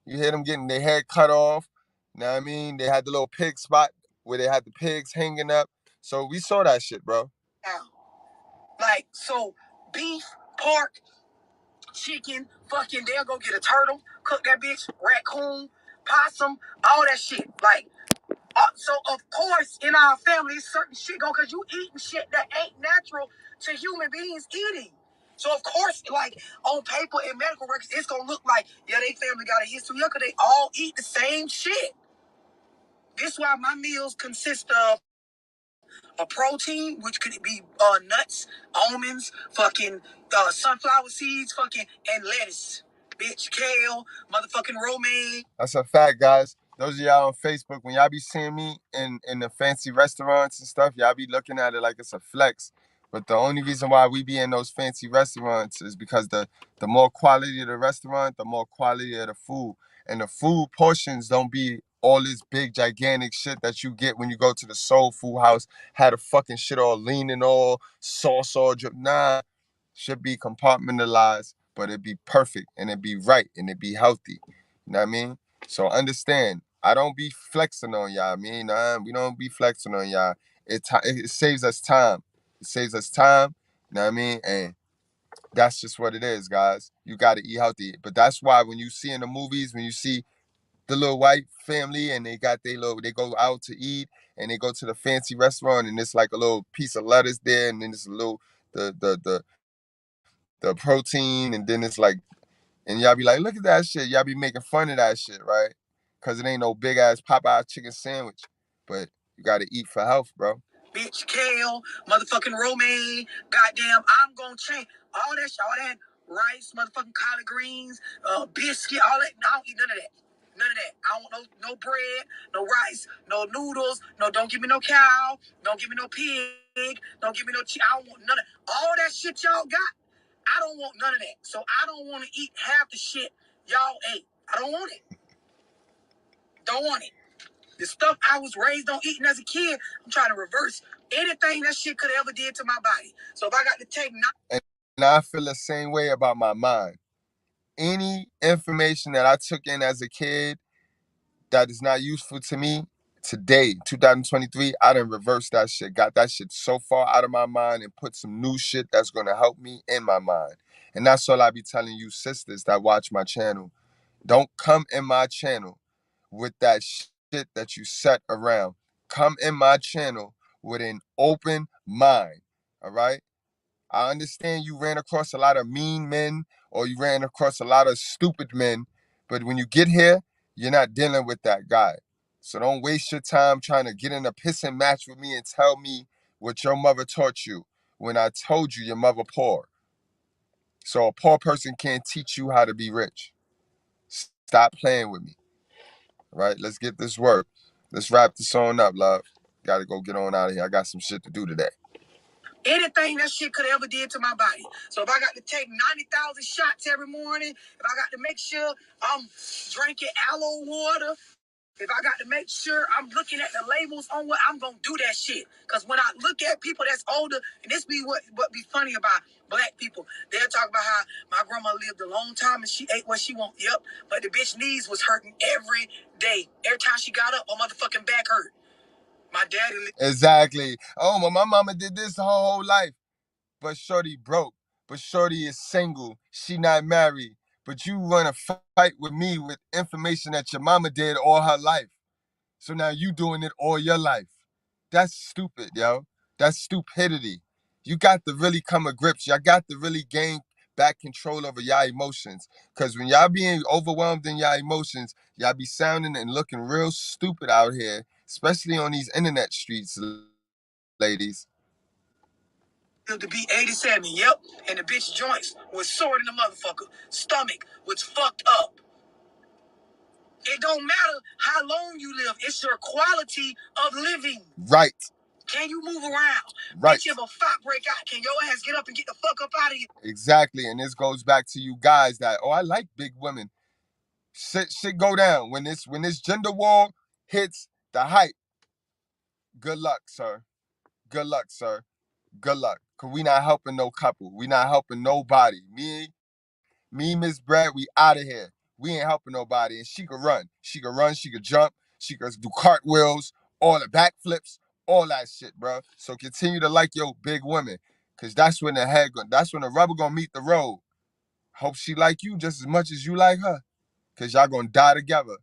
You hear them getting their head cut off. You know what I mean? They had the little pig spot where they had the pigs hanging up. So we saw that shit, bro. Like, so beef, pork, chicken, fucking, they'll go get a turtle, cook that bitch, raccoon, possum, all that shit. Like, so of course in our family, certain shit go because you eating shit that ain't natural to human beings eating. So of course, like on paper and medical records, it's gonna look like they family got a history because they all eat the same shit. This is why my meals consist of a protein, which could be nuts, almonds, fucking sunflower seeds, fucking and lettuce, bitch, kale, motherfucking romaine. That's a fact, guys. Those of y'all on Facebook, when y'all be seeing me in the fancy restaurants and stuff, y'all be looking at it like it's a flex. But the only reason why we be in those fancy restaurants is because the more quality of the restaurant, the more quality of the food. And the food portions don't be all this big, gigantic shit that you get when you go to the soul food house. Had the fucking shit all lean and all, sauce all drip. Nah, should be compartmentalized, but it be perfect and it be right and it be healthy. You know what I mean? So understand, I don't be flexing on y'all. We don't be flexing on y'all. It saves us time. It saves us time. You know what I mean? And that's just what it is, guys. You got to eat healthy. But that's why when you see in the movies, when you see the little white family and they go out to eat and they go to the fancy restaurant and it's like a little piece of lettuce there and then it's a little the protein and then it's like, and y'all be like, look at that shit. Y'all be making fun of that shit, right? Because it ain't no big ass Popeye chicken sandwich. But you got to eat for health, bro. Bitch, kale, motherfucking romaine, goddamn, I'm gonna change. All that rice, motherfucking collard greens, biscuit, all that. No, I don't eat none of that. None of that. I don't no bread, no rice, no noodles, no, don't give me no cow, don't give me no pig, don't give me no cheese. I don't want none of all that shit y'all got. I don't want none of that. So I don't want to eat half the shit y'all ate. I don't want it. Don't want it. The stuff I was raised on eating as a kid, I'm trying to reverse anything that shit could have ever did to my body. So if I got to take and I feel the same way about my mind. Any information that I took in as a kid that is not useful to me today, 2023, I done reversed that shit, got that shit so far out of my mind and put some new shit that's gonna help me in my mind. And that's all I be telling you sisters that watch my channel. Don't come in my channel with that shit that you set around. Come in my channel with an open mind. All right? I understand you ran across a lot of mean men or you ran across a lot of stupid men, but when you get here, you're not dealing with that guy. So don't waste your time trying to get in a pissing match with me and tell me what your mother taught you when I told you your mother poor. So a poor person can't teach you how to be rich. Stop playing with me. All right, let's get this work. Let's wrap this on up, love. Gotta go get on out of here. I got some shit to do today. anything that shit could have ever did to my body. So if I got to take 90,000 shots every morning, if I got to make sure I'm drinking aloe water, if I got to make sure I'm looking at the labels on what I'm gonna do that shit. Cause when I look at people that's older, and this be what be funny about black people, they'll talk about how my grandma lived a long time and she ate what she want. Yep, but the bitch knees was hurting every day. Every time she got up, her motherfucking back hurt. My daddy. Exactly. Oh, my mama did this her whole life, but shorty broke. But shorty is single. She not married. But you wanna fight with me with information that your mama did all her life. So now you doing it all your life. That's stupid, yo. That's stupidity. You got to really come to grips. Y'all got to really gain back control over y'all emotions. Because when y'all being overwhelmed in y'all emotions, y'all be sounding and looking real stupid out here, especially on these internet streets, ladies. To be 87, yep. And the bitch joints was sore in the motherfucker. Stomach was fucked up. It don't matter how long you live. It's your quality of living. Right. Can you move around? Right. Bitch, if a fight break out, can your ass get up and get the fuck up out of here? Exactly. And this goes back to you guys that, oh, I like big women. Shit go down. When this gender war hits the height, good luck, sir. Good luck, sir. Good luck. Cause we not helping no couple. We not helping nobody. Me, Miss Brad, we out of here. We ain't helping nobody. And she could run. She could jump. She could do cartwheels, all the backflips, all that shit, bro. So continue to like your big women. Cause that's when the rubber gonna meet the road. Hope she like you just as much as you like her. Cause y'all gonna die together.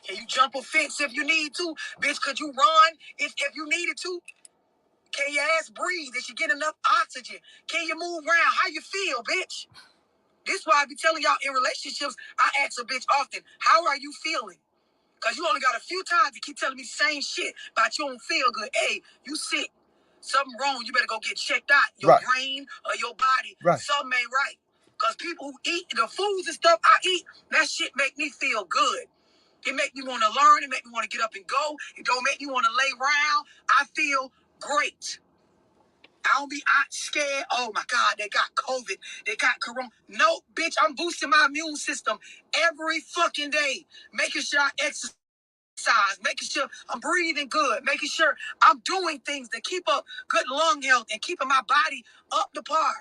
Can you jump a fence if you need to? Bitch, could you run if you needed to? Can your ass breathe? Did you get enough oxygen? Can you move around? How you feel, bitch? This is why I be telling y'all in relationships, I ask a bitch often, how are you feeling? Because you only got a few times to keep telling me the same shit about you don't feel good. Hey, you sick. Something wrong. You better go get checked out. Your brain or your body. Something ain't right. Because people who eat the foods and stuff I eat, that shit make me feel good. It make me want to learn. It make me want to get up and go. It don't make me want to lay around. I feel great. I don't be scared. Oh my God, they got COVID. They got corona. No, bitch, I'm boosting my immune system every fucking day. Making sure I exercise. Making sure I'm breathing good. Making sure I'm doing things to keep up good lung health and keeping my body up to par.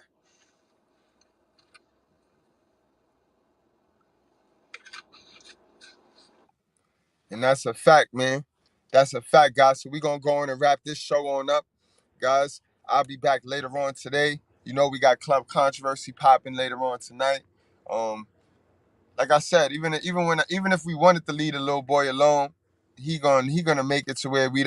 And that's a fact, man. That's a fact, guys. So we're going to go on and wrap this show on up. guys. I'll be back later on today. You know, we got Club Controversy popping later on tonight. Like I said, even if we wanted to leave the little boy alone, he gonna make it to where we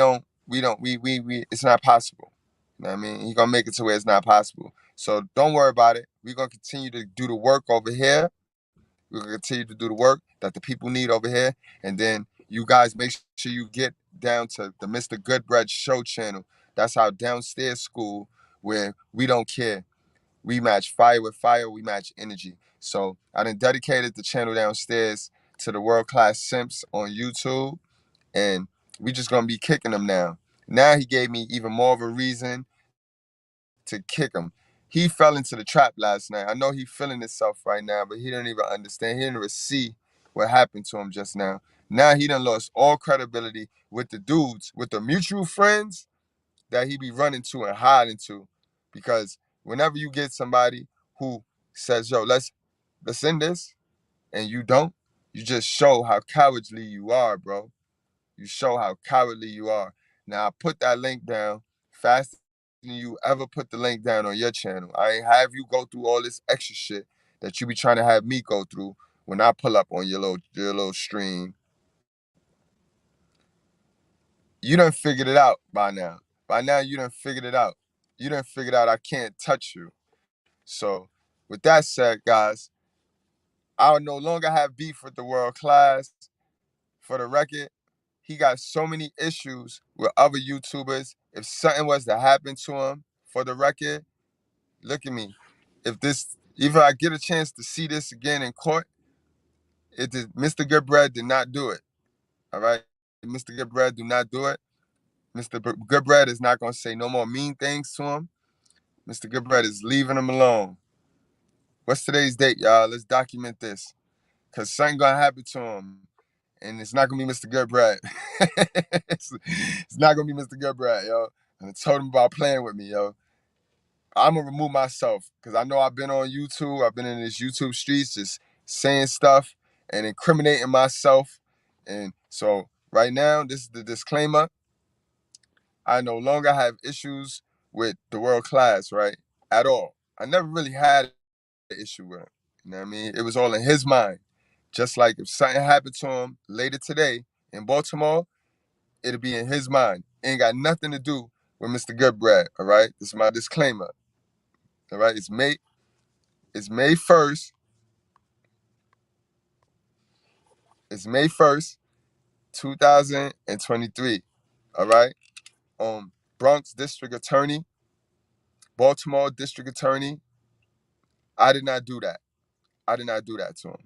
it's not possible. You know what I mean? He gonna make it to where it's not possible. So don't worry about it. We're gonna continue to do the work over here. We're gonna continue to do the work that the people need over here. And then you guys make sure you get down to the Mr. Goodbread show channel. That's our downstairs school where we don't care. We match fire with fire, we match energy. So I done dedicated the channel downstairs to the World Class Simps on YouTube, and we just gonna be kicking them now. Now he gave me even more of a reason to kick him. He fell into the trap last night. I know he feeling himself right now, but he didn't even understand. He didn't even see what happened to him just now. Now he done lost all credibility with the dudes, with the mutual friends that he be running to and hiding to. Because whenever you get somebody who says, yo, let's end this, and you don't, you just show how cowardly you are, bro. You show how cowardly you are. Now, I put that link down faster than you ever put the link down on your channel. I ain't have you go through all this extra shit that you be trying to have me go through when I pull up on your little stream. You done figured it out by now. By now, you done figured it out. You done figured out I can't touch you. So, with that said, guys, I'll no longer have beef with the World Class. For the record, he got so many issues with other YouTubers. If something was to happen to him, for the record, look at me. If I get a chance to see this again in court, Mr. Goodbread did not do it. All right? Mr. Goodbread do not do it. Mr. Goodbread is not going to say no more mean things to him. Mr. Goodbread is leaving him alone. What's today's date, y'all? Let's document this. Because something going to happen to him. And it's not going to be Mr. Goodbread. It's not going to be Mr. Goodbread, yo. And I told him about playing with me, yo. I'm going to remove myself. Because I know I've been on YouTube. I've been in these YouTube streets just saying stuff and incriminating myself. And so right now, this is the disclaimer. I no longer have issues with the World Class, right? At all. I never really had an issue with him. You know what I mean? It was all in his mind. Just like if something happened to him later today in Baltimore, it'll be in his mind. Ain't got nothing to do with Mr. Goodbread, all right? This is my disclaimer, all right? It's May 1st. It's May 1st, 2023, all right? Bronx District Attorney, Baltimore District Attorney, I did not do that. I did not do that to him.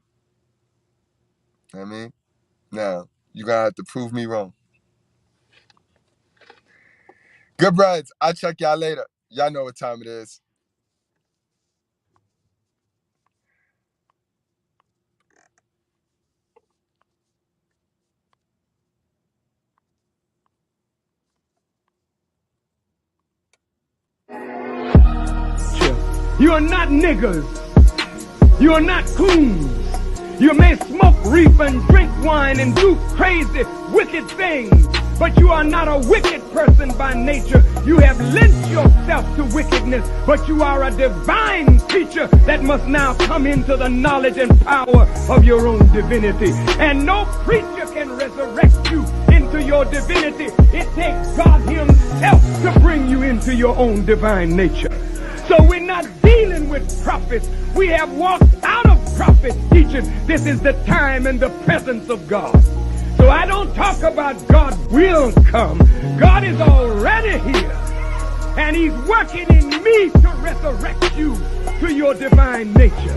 You know what I mean? Now, you're going to have to prove me wrong. Goodbreads, I'll check y'all later. Y'all know what time it is. You are not niggers. You are not coons. You may smoke reef and drink wine and do crazy, wicked things, but you are not a wicked person by nature. You have lent yourself to wickedness, but you are a divine creature that must now come into the knowledge and power of your own divinity. And no preacher can resurrect you into your divinity. It takes God himself to bring you into your own divine nature. So we're not dealing with prophets. We have walked out of prophet teaching. This is the time and the presence of God. So I don't talk about God will come. God is already here. And he's working in me to resurrect you to your divine nature.